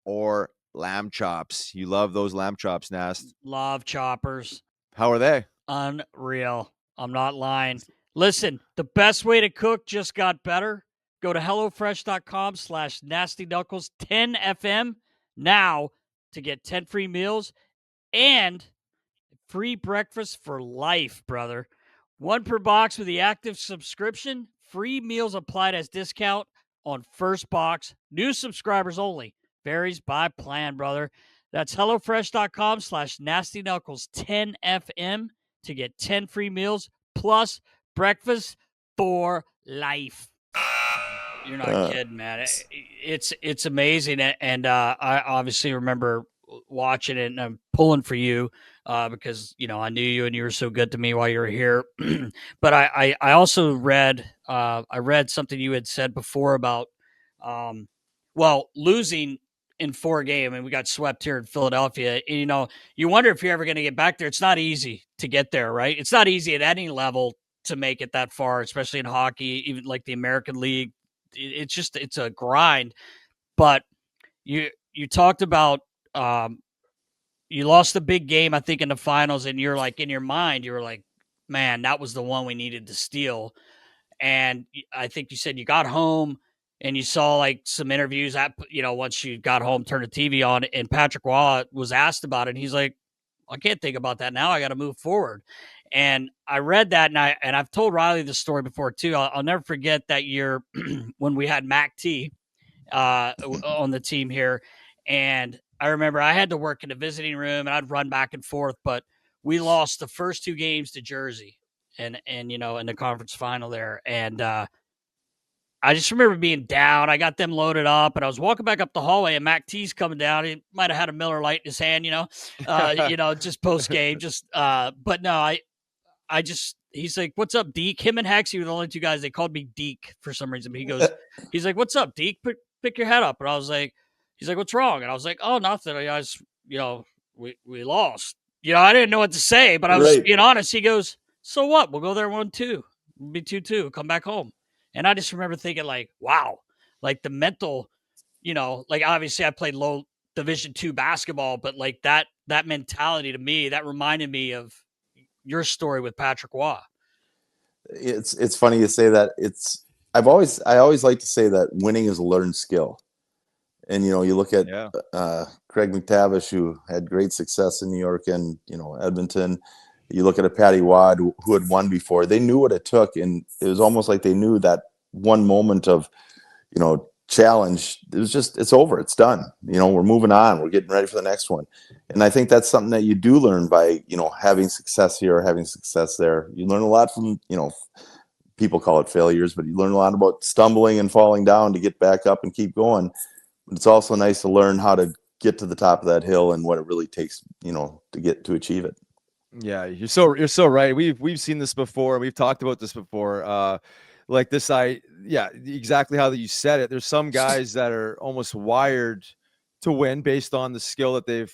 or lamb chops. You love those lamb chops, Nast. Love choppers. How are they? Unreal. I'm not lying. Listen, the best way to cook just got better. Go to HelloFresh.com/NastyKnuckles10FM now to get 10 free meals and free breakfast for life, brother. 1 per box with the active subscription. Free meals applied as discount on first box. New subscribers only. Varies by plan, brother. That's HelloFresh.com/NastyKnuckles10FM to get 10 free meals plus breakfast for life. You're not kidding, man. It's amazing. And I obviously remember watching it, and I'm pulling for you because, I knew you and you were so good to me while you were here. But I also read something you had said before about, losing in 4 games, and we got swept here in Philadelphia. You know, you wonder if you're ever going to get back there. It's not easy to get there, right? It's not easy at any level to make it that far, especially in hockey, even like the American League. It's a grind. But you talked about you lost the big game, I think, in the finals, and you're like, in your mind, you were like, man, that was the one we needed to steal. And I think you said you got home and you saw like some interviews at, you know, once you got home, turned the TV on, and Patrick Waugh was asked about it. And he's like, I can't think about that now. I got to move forward. And I read that, and I've told Riley this story before too. I'll never forget that year when we had Mac T on the team here. And I remember I had to work in the visiting room and I'd run back and forth, but we lost the first 2 games to Jersey and you know, in the conference final there. And I just remember being down. I got them loaded up and I was walking back up the hallway and Mac T's coming down. He might have had a Miller Lite in his hand, you know, just post game, but no, I just, he's like, what's up, Deke? Him and Hexy were the only 2 guys. They called me Deke for some reason. But he's like, what's up, Deke? Pick your head up. And I was like, he's like, what's wrong? And I was like, oh, nothing. I just, you know, we lost. You know, I didn't know what to say, but I was being honest. He goes, so what? We'll go there 1-2. We'll be 2-2. Come back home. And I just remember thinking like, wow, like the mental, you know, like obviously I played low Division II basketball, but like that mentality to me, that reminded me of your story with Patrick Waugh. It's funny you say that. I always like to say that winning is a learned skill. And, you know, you look at Craig McTavish, who had great success in New York and, you know, Edmonton. You look at a Patty Wad who had won before. They knew what it took. And it was almost like they knew that one moment of, you know, challenge. It was just, it's over. It's done. You know, we're moving on. We're getting ready for the next one. And I think that's something that you do learn by, you know, having success here or having success there. You learn a lot from, you know, people call it failures, but you learn a lot about stumbling and falling down to get back up and keep going. But it's also nice to learn how to get to the top of that hill and what it really takes, you know, to achieve it. Yeah, you're so right. We've seen this before. We've talked about this before. Like this, exactly how you said it. There's some guys that are almost wired to win based on the skill that they've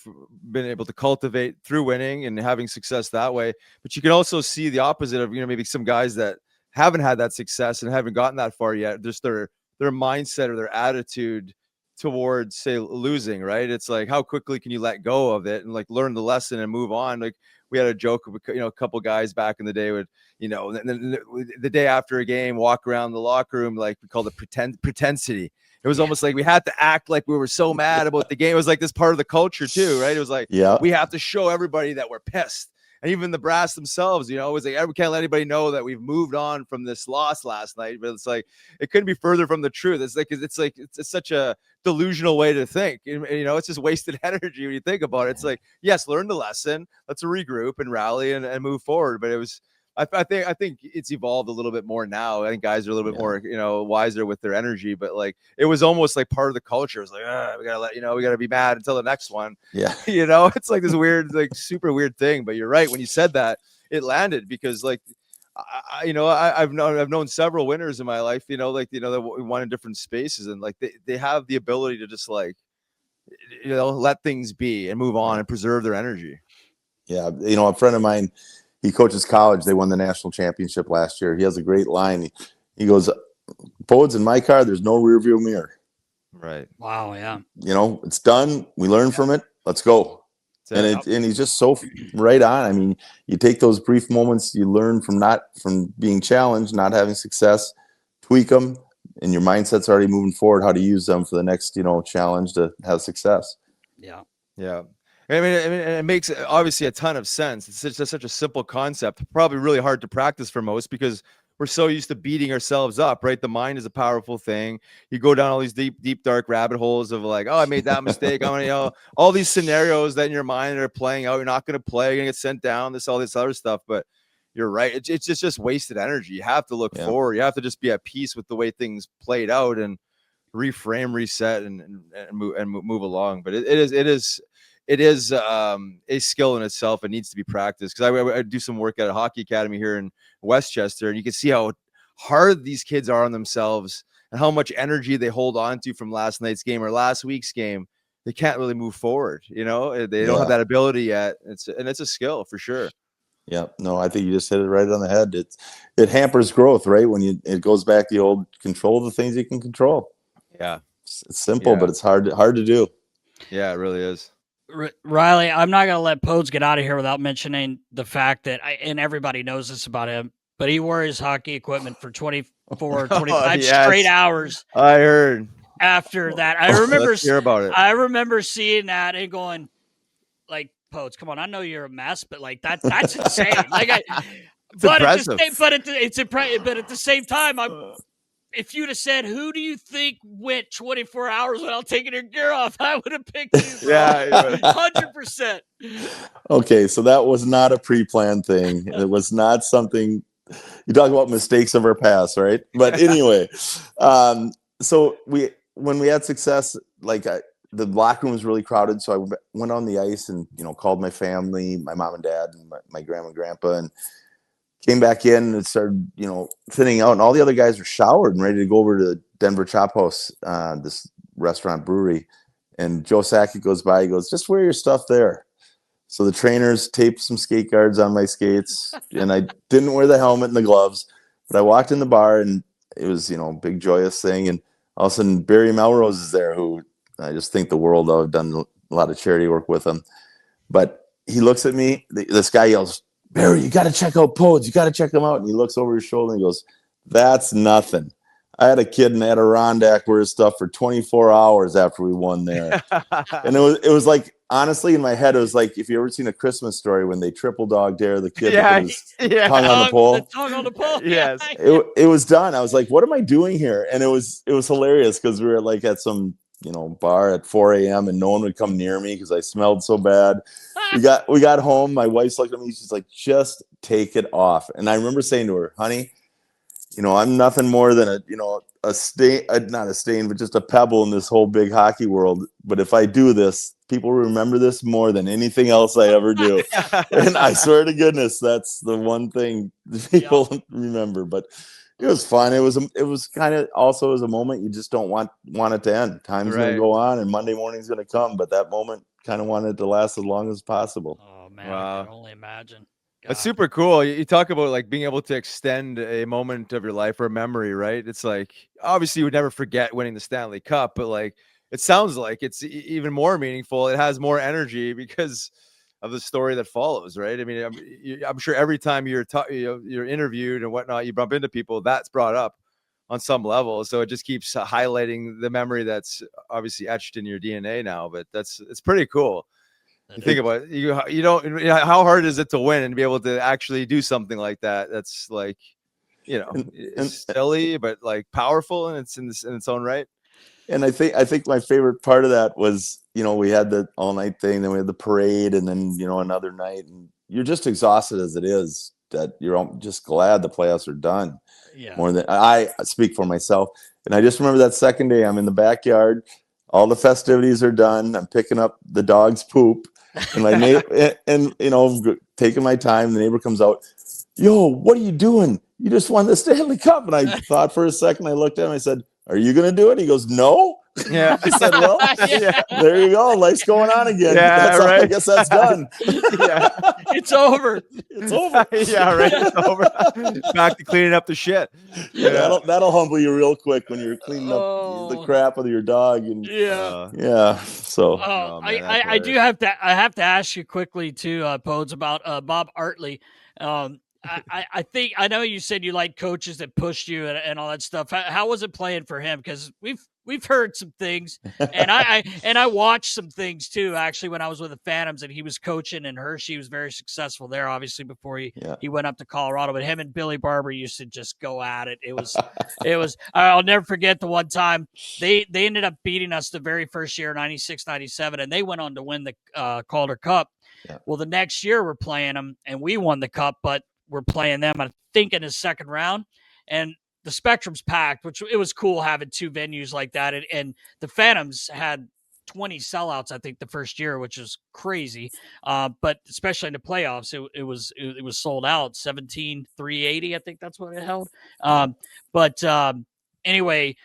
been able to cultivate through winning and having success that way. But you can also see the opposite of, you know, maybe some guys that haven't had that success and haven't gotten that far yet. Just their mindset or their attitude towards, say, losing, right? It's like, how quickly can you let go of it and like learn the lesson and move on? Like we had a joke of, you know, a couple guys back in the day would, you know, the day after a game, walk around the locker room, like we called it pretensity. It was almost like we had to act like we were so mad about the game. It was like this part of the culture too, right? It was like, we have to show everybody that we're pissed. And even the brass themselves, you know, it was like, we can't let anybody know that we've moved on from this loss last night. But it's like, it couldn't be further from the truth. It's such a delusional way to think. You know, it's just wasted energy when you think about it. It's like, yes, learn the lesson. Let's regroup and rally and move forward. But it was, I think it's evolved a little bit more now. I think guys are a little bit more, you know, wiser with their energy, but like, it was almost like part of the culture. It was like, we gotta be mad until the next one. Yeah. You know, it's like this weird, like super weird thing, but you're right. When you said that, it landed because like, I've known several winners in my life, you know, like, you know, that won in different spaces and like, they have the ability to just like, you know, let things be and move on and preserve their energy. Yeah. You know, a friend of mine, he coaches college. They won the national championship last year. He has a great line. He goes, Pods, in my car, there's no rear view mirror. Right. Wow. Yeah. You know, it's done. We learn from it. Let's go. And he's just so right on. I mean, you take those brief moments, you learn from being challenged, not having success, tweak them, and your mindset's already moving forward, how to use them for the next, you know, challenge to have success. Yeah. Yeah. I mean, it makes obviously a ton of sense. It's such a simple concept, probably really hard to practice for most because we're so used to beating ourselves up, right? The mind is a powerful thing. You go down all these deep, dark rabbit holes of like, oh, I made that mistake. I'm gonna, you know, all these scenarios that in your mind are playing out. You're not gonna play. You're gonna get sent down. All this other stuff. But you're right. It's just wasted energy. You have to look forward. You have to just be at peace with the way things played out and reframe, reset, and move along. But it is a skill in itself. It needs to be practiced because I do some work at a hockey academy here in Westchester, and you can see how hard these kids are on themselves and how much energy they hold on to from last night's game or last week's game. they can't really move forward. They don't have that ability yet. It's a skill for sure. Yeah, no, I think you just hit it right on the head. It hampers growth, right? When it goes back to the old control the things you can control. Yeah, it's simple, but it's hard to do. Yeah, it really is. Riley, I'm not going to let Podes get out of here without mentioning the fact that, and everybody knows this about him, but he wore his hockey equipment for 24, 25 straight hours. I heard. After that, I remember hear about it. I remember seeing that and going, like, Podes, come on, I know you're a mess, but like that's insane. Like, but at the same time, if you'd have said, who do you think went 24 hours without taking your gear off, I would have picked you. Yeah, 100%. Okay, so that was not a pre-planned thing. It was not something. You talk about mistakes of our past, right? But anyway, so when we had success, like the locker room was really crowded, so I went on the ice and called my family, my mom and dad, and my grandma and grandpa, and came back in and started thinning out, and all the other guys were showered and ready to go over to the Denver Chop House, this restaurant brewery. And Joe Sakic goes by, he goes, "Just wear your stuff there." So the trainers taped some skate guards on my skates, and I didn't wear the helmet and the gloves, but I walked in the bar and it was big joyous thing. And all of a sudden Barry Melrose is there, who I just think the world of. I've done a lot of charity work with him, but he looks at me, this guy yells, "Barry, you got to check out Podes. You got to check him out." And he looks over his shoulder and he goes, "That's nothing. I had a kid in Adirondack wear his stuff for 24 hours after we won there." And it was like, honestly, in my head, it was like, if you ever seen A Christmas Story when they triple dog dare the kid hung on the pole. Hung on the pole. Yes. It was done. I was like, what am I doing here? And it was hilarious because we were like at some bar at 4 a.m. and no one would come near me because I smelled so bad. We got home. My wife's looked at me. She's like, "Just take it off." And I remember saying to her, "Honey, I'm nothing more than a stain, not a stain, but just a pebble in this whole big hockey world. But if I do this, people remember this more than anything else I ever do." And I swear to goodness, that's the one thing people remember. But it was fun. It was kind of also as a moment you just don't want it to end. Time's going to go on, and Monday morning's going to come. But that moment kind of wanted it to last as long as possible. Oh man, I can only imagine. God. That's super cool. You talk about like being able to extend a moment of your life or a memory, right? It's like, obviously you would never forget winning the Stanley Cup, but like, it sounds like it's even more meaningful. It has more energy because of the story that follows, right? I mean, I'm sure every time you're interviewed and whatnot, you bump into people, that's brought up on some level. So it just keeps highlighting the memory that's obviously etched in your DNA now. But it's pretty cool. You think about it, you don't. How hard is it to win and be able to actually do something like that? That's like, it's silly, but like powerful, and it's in its own right. And I think my favorite part of that was, we had the all night thing, then we had the parade, and then another night, and you're just exhausted as it is. That you're just glad the playoffs are done. Yeah. More than I speak for myself, and I just remember that second day, I'm in the backyard. All the festivities are done. I'm picking up the dog's poop, and my neighbor, and taking my time. The neighbor comes out, "Yo, what are you doing? You just won the Stanley Cup." And I thought for a second. I looked at him. I said, "Are you going to do it?" He goes, "No." Yeah. I said, "Well, there you go. Life's going on again. Yeah, right. I guess that's done." Yeah, it's over. It's over. Yeah, right. It's over. Back to cleaning up the shit. Yeah. That'll humble you real quick when you're cleaning up the crap with your dog. And so I do have to. I have to ask you quickly too, Podes, about Bob Hartley. I think I know you said you like coaches that pushed you and all that stuff. How was it playing for him? Because we've heard some things, and I watched some things too. Actually, when I was with the Phantoms and he was coaching in Hershey, he was very successed there. Obviously, before he went up to Colorado, but him and Billy Barber used to just go at it. It was. I'll never forget the one time they ended up beating us the very first year, 96, 97, and they went on to win the Calder Cup. Yeah. Well, the next year we're playing them, and we won the cup, but we're playing them, I think, in the second round, and the Spectrum's packed, which it was cool having two venues like that. And the Phantoms had 20 sellouts, I think, the first year, which is crazy. But especially in the playoffs, it was sold out, 17,380. I think that's what it held. Anyway,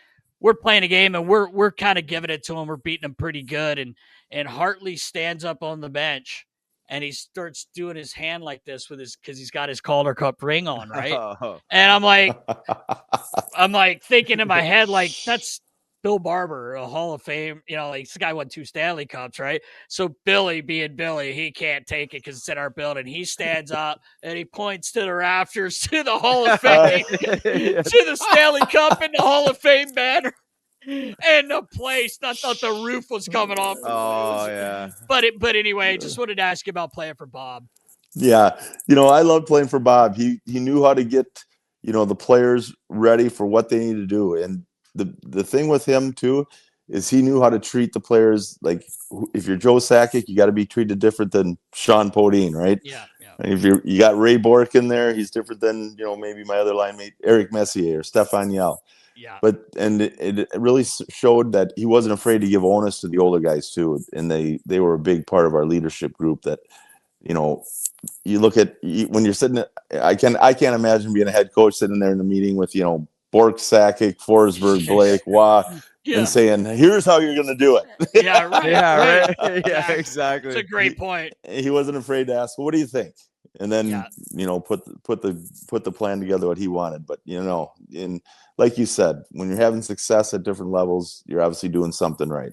we're playing a game and we're kind of giving it to him. We're beating him pretty good. And Hartley stands up on the bench and he starts doing his hand like this because he's got his Calder Cup ring on, right? Oh. And I'm like thinking in my head, like, that's Bill Barber, a Hall of Fame, like this guy won 2 Stanley Cups, right? So Billy being Billy, he can't take it because it's in our building. He stands up and he points to the rafters, to the Hall of Fame, to the Stanley Cup and the Hall of Fame banner. And the place, I thought the roof was coming off. Oh, yeah. But anyway, just wanted to ask you about playing for Bob. Yeah. I love playing for Bob. He knew how to get, the players ready for what they need to do. And the thing with him too is he knew how to treat the players. Like if you're Joe Sakic, you got to be treated different than Shjon Podein, right? Yeah. If you got Ray Bourque in there, he's different than maybe my other line mate Eric Messier or Stefan Yell. Yeah. And it really showed that he wasn't afraid to give onus to the older guys too, and they were a big part of our leadership group. That you look at when you're sitting. I can't imagine being a head coach sitting there in the meeting with Bourque, Sakic, Forsberg, Blake, Waugh, and saying, "Here's how you're going to do it." Yeah, right. Right. Yeah, exactly. It's a great point. He wasn't afraid to ask, "What do you think?" And then put the plan together what he wanted. But and like you said, when you're having success at different levels, you're obviously doing something right.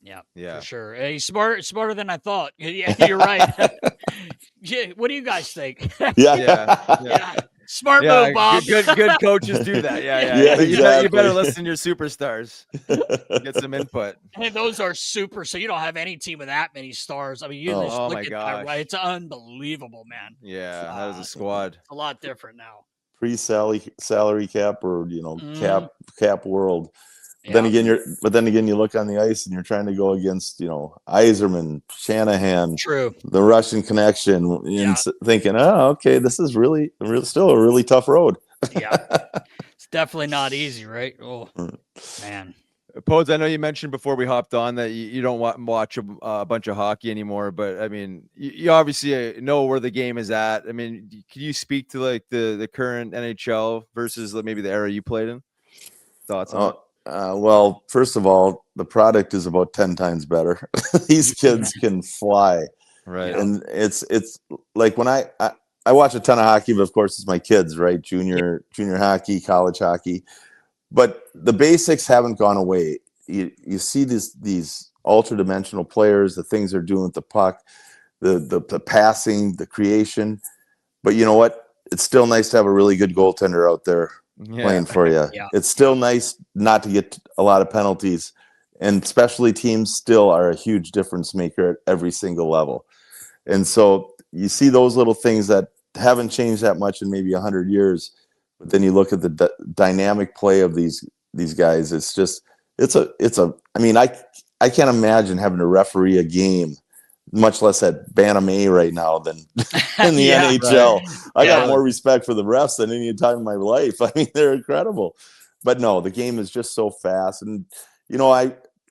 Yeah, for sure. He's smarter than I thought. Yeah, you're right. Yeah, what do you guys think? Yeah. Smart move, Bob. Good coaches do that. Yeah. Exactly. You better listen to your superstars. Get some input. And those are super. So you don't have any team with that many stars. I mean, you just look at that, right? It's unbelievable, man. Yeah, that was a squad. It's a lot different now. Salary cap or cap world. Yeah. Then again, you look on the ice and you're trying to go against Yzerman, Shanahan, the Russian connection, and thinking, oh, okay, this is really still a really tough road. Yeah, it's definitely not easy, right? Oh man. Podes, I know you mentioned before we hopped on that you don't watch a bunch of hockey anymore, but I mean, you obviously know where the game is at. I mean, can you speak to like the current NHL versus maybe the era you played in? Thoughts on it? Well, first of all, the product is about 10 times better. These kids can fly. Right. And it's like when I watch a ton of hockey, but of course it's my kids, right? Junior hockey, college hockey. But the basics haven't gone away. You see these ultra-dimensional players, the things they're doing with the puck, the passing, the creation. But you know what? It's still nice to have a really good goaltender out there playing for you. Yeah. It's still nice not to get a lot of penalties, and specialty teams still are a huge difference maker at every single level. And so you see those little things that haven't changed that much in maybe 100 years, but then you look at the dynamic play of these guys. I mean, I can't imagine having to referee a game, much less at Bantam A right now than in the NHL. Right. I got more respect for the refs than any time in my life. I mean, they're incredible. But no, the game is just so fast. And,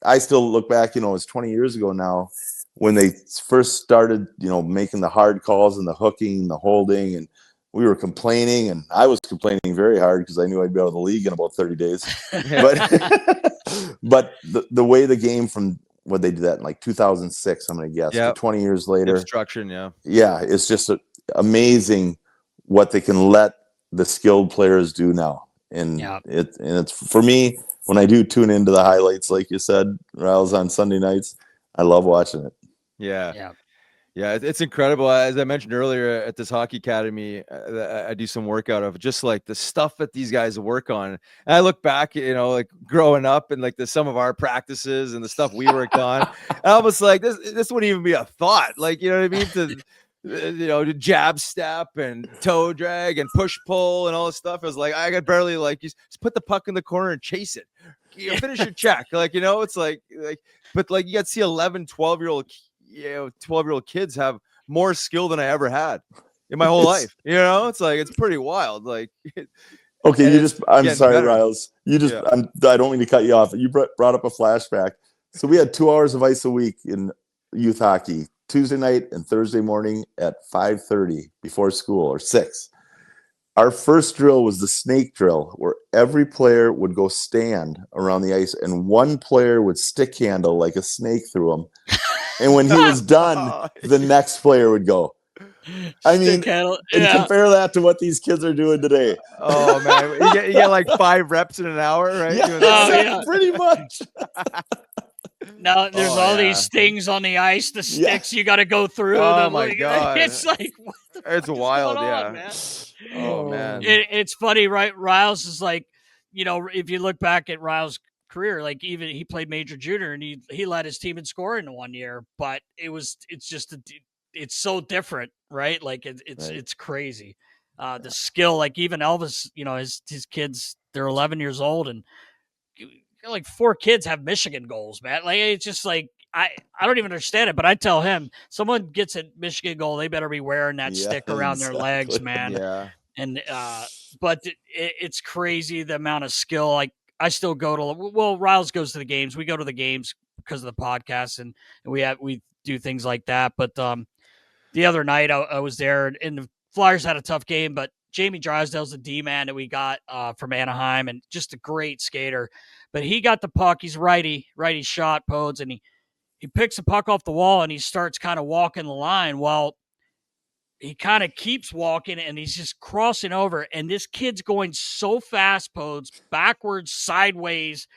I still look back, it's 20 years ago now when they first started, making the hard calls and the hooking, the holding, and we were complaining, and I was complaining very hard because I knew I'd be out of the league in about 30 days. But the way the game from what they did that in like 2006, I'm going to guess, 20 years later. Instruction, it's just amazing what they can let the skilled players do now. And it's for me, when I do tune into the highlights, like you said, Riles, on Sunday nights, I love watching it. Yeah, it's incredible. As I mentioned earlier, at this hockey academy, I do some workout of just like the stuff that these guys work on. And I look back, like growing up and like some of our practices and the stuff we worked on. I was like, this wouldn't even be a thought. Like, you know what I mean? To jab step and toe drag and push pull and all this stuff. I was like, I could barely just put the puck in the corner and chase it. Finish your check. It's like, but like you got to see 11, 12-year-old kids have more skill than I ever had in my whole life. It's like, it's pretty wild. Like, okay, I'm sorry, better. Riles. I don't mean to cut you off. You brought up a flashback. So we had 2 hours of ice a week in youth hockey, Tuesday night and Thursday morning at 5:30 before school, or 6. Our first drill was the snake drill, where every player would go stand around the ice, and one player would stick handle like a snake through him. And when he was done, the next player would go. I mean, and compare that to what these kids are doing today. Oh man, you get like 5 reps in an hour, right? Yeah, pretty much. Now there's all these things on the ice, the sticks you got to go through. Oh my God, it's like what the it's wild, on, man? Oh man, it's funny, right? Riles is like, if you look back at Riles' career, like even he played major junior and he led his team in scoring in 1 year, but it's so different, right? Like it's crazy. The skill, like even Elvis, his kids, they're 11 years old and like 4 kids have Michigan goals, man. Like it's just like I don't even understand it, but I tell him someone gets a Michigan goal, they better be wearing that stick around their legs, man. Yeah. And but it's crazy the amount of skill. Like I still go to Riles goes to the games. We go to the games because of the podcast and we do things like that. But the other night I was there and the Flyers had a tough game, but Jamie Drysdale's the D-man that we got from Anaheim and just a great skater. But he got the puck. He's righty shot, Podes, and he picks the puck off the wall and he starts kind of walking the line. Well, he kind of keeps walking and he's just crossing over. And this kid's going so fast, Podes, backwards, sideways,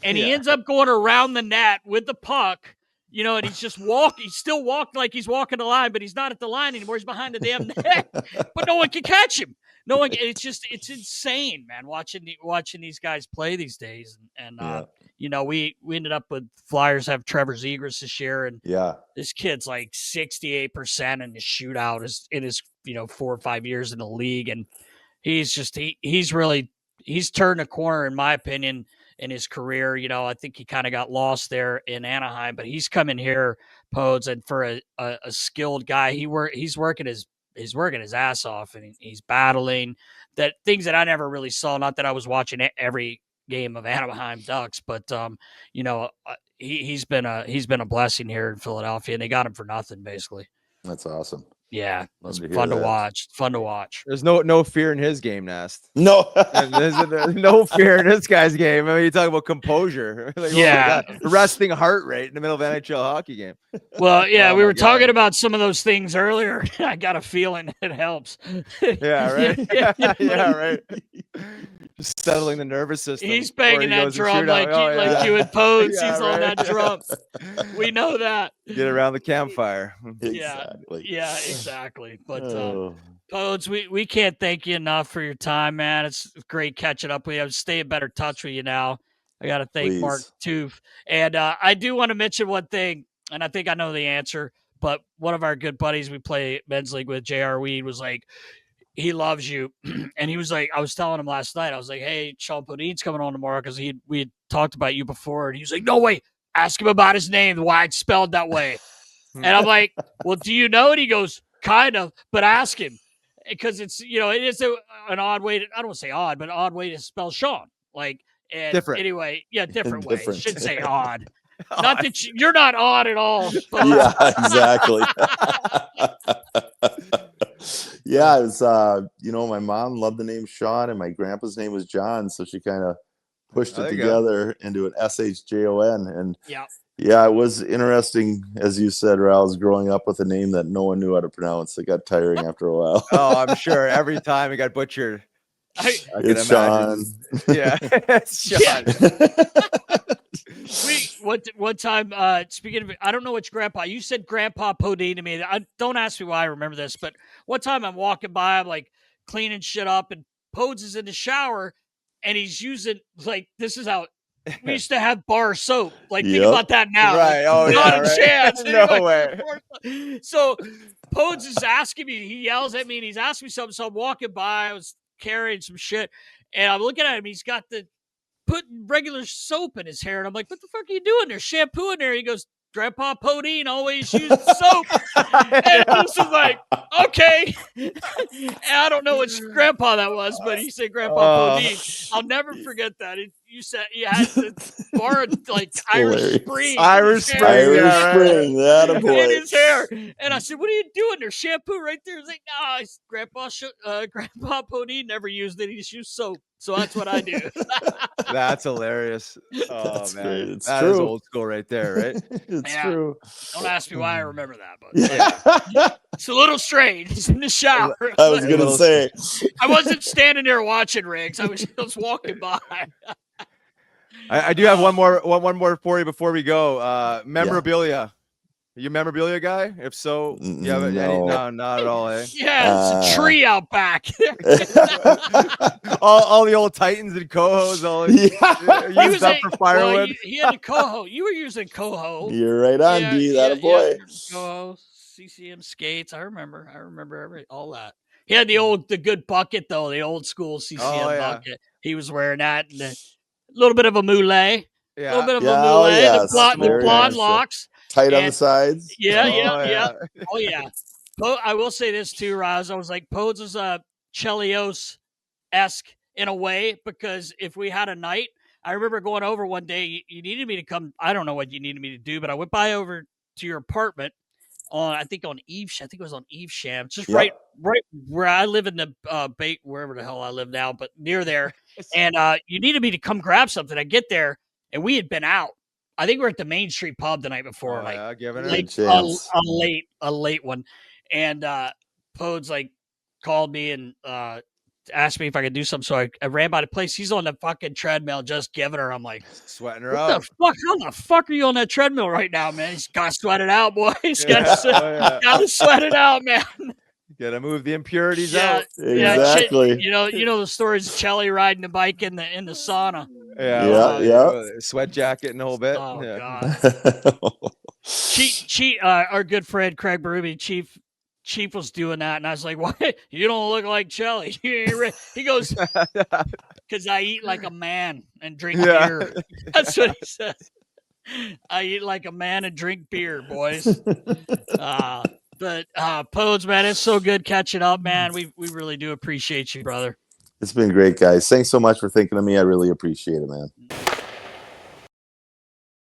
and he ends up going around the net with the puck. And he's just he's still walking like he's walking the line, but he's not at the line anymore. He's behind the damn net, but no one can catch him. No one. It's insane, man. Watching these guys play these days, and we ended up with Flyers have Trevor Zegras this year, and this kid's like 68% in the shootout in his 4 or 5 years in the league, and he's turned a corner in my opinion in his career. I think he kind of got lost there in Anaheim, but he's coming here, Podes, and for a skilled guy, he's working his ass off and he's battling that things that I never really saw. Not that I was watching every game of Anaheim Ducks, but he's been a blessing here in Philadelphia, and they got him for nothing basically. That's awesome. Yeah, it's fun to watch. Fun to watch. There's no fear in his game, Nast. No, there's no fear in this guy's game. I mean, you talk about composure, like, resting heart rate in the middle of an NHL hockey game. Well, we were talking about some of those things earlier. I got a feeling it helps. Yeah, right. Yeah, right. Just settling the nervous system. He's banging that drum like you and Podes. He's on that drum. We know that. Get around the campfire. Exactly. Yeah, exactly. But Podes, we can't thank you enough for your time, man. It's great catching up with you. I'll stay in better touch with you now. I got to thank Mark Toof. And I do want to mention one thing, and I think I know the answer, but one of our good buddies we play men's league with, J.R. Weed, was like, he loves you. And he was like, I was telling him last night, I was like, hey, Shjon Podein's coming on tomorrow because we had talked about you before. And he was like, no way, ask him about his name, why it's spelled that way. And I'm like, well, do you know? And he goes, kind of, but ask him. Because it's, it is an odd way I don't want to say odd, but an odd way to spell Sean. Like, and different. Anyway, different way. I shouldn't say odd. Not that you're not odd at all. Yeah, exactly. Yeah, it's my mom loved the name Sean, and my grandpa's name was John, so she kind of pushed it together into an SHJON. And it was interesting, as you said, Riles, growing up with a name that no one knew how to pronounce. It got tiring after a while. Oh, I'm sure every time it got butchered. It's Sean. Yeah, it's Sean. One time, speaking of, I don't know which grandpa, you said Grandpa Podin to me. Don't ask me why I remember this, but one time I'm walking by, I'm like cleaning shit up, and Podes is in the shower, and he's using, like, this is how we used to have bar soap. Like, think about that now. Right. Oh, not a chance. No way. So Podes is asking me, he yells at me, and he's asking me something. So I'm walking by, I was carrying some shit, and I'm looking at him. He's got putting regular soap in his hair, and I'm like, what the fuck are you doing? There's shampoo in there. He goes, Grandpa Podin always used soap. And this is like, okay. And I don't know which grandpa that was, but he said Grandpa Podin. I'll never forget that. you said you had to borrow like Irish Spring. Irish Spring. Irish Spring. That a boy. In his hair. And I said, what are you doing? There's shampoo right there. He's like, no, Grandpa Podin never used it. He just used soap. So that's what I do. That's hilarious. Oh, That's man. great. It's That true. is old school right there, right? It's true. Don't ask me why I remember that, but it's a little strange. It's in the shower. I was going to say. I wasn't standing there watching Riggs. I was just walking by. I do have one more for you before we go. Memorabilia. Are you a memorabilia guy? If so, you have no, not at all. Eh? Yeah, it's a tree out back. all the old Titans and cohos. Used up for firewood. He had a coho. You were using coho. You're right on, D. That a boy. Coho, CCM skates. I remember all that. He had the good bucket though, the old school CCM bucket. He was wearing that, and a little bit of a moulet. A little bit of a moulet. The blonde locks. Tight on the sides. Yeah. Oh, yeah. I will say this, too, Roz. I was like, Podes is Chelios-esque in a way, because if we had a night, I remember going over one day, you needed me to come. I don't know what you needed me to do, but I went by over to your apartment on Evesham, just right where I live in the wherever the hell I live now, but near there. And you needed me to come grab something. I get there, and we had been out. I think we're at the Main Street pub the night before, giving it a late one, and Podes called me and asked me if I could do something. So I ran by the place. He's on the fucking treadmill, just giving her. I'm like, sweating her out. How the fuck are you on that treadmill right now, man? He's got to sweat it out, boy. He's got to sweat it out, man. Got to move the impurities out. Exactly. You know the stories of Chelly riding the bike in the sauna. Sweat jacket and the whole bit. Oh God. Our good friend Craig Berube, Chief was doing that, and I was like, "Why? You don't look like Chelly." He goes, "Because I eat like a man and drink beer." That's what he says. I eat like a man and drink beer, boys. But Podes, man, it's so good catching up, man. We really do appreciate you, brother. It's been great, guys. Thanks so much for thinking of me. I really appreciate it, man.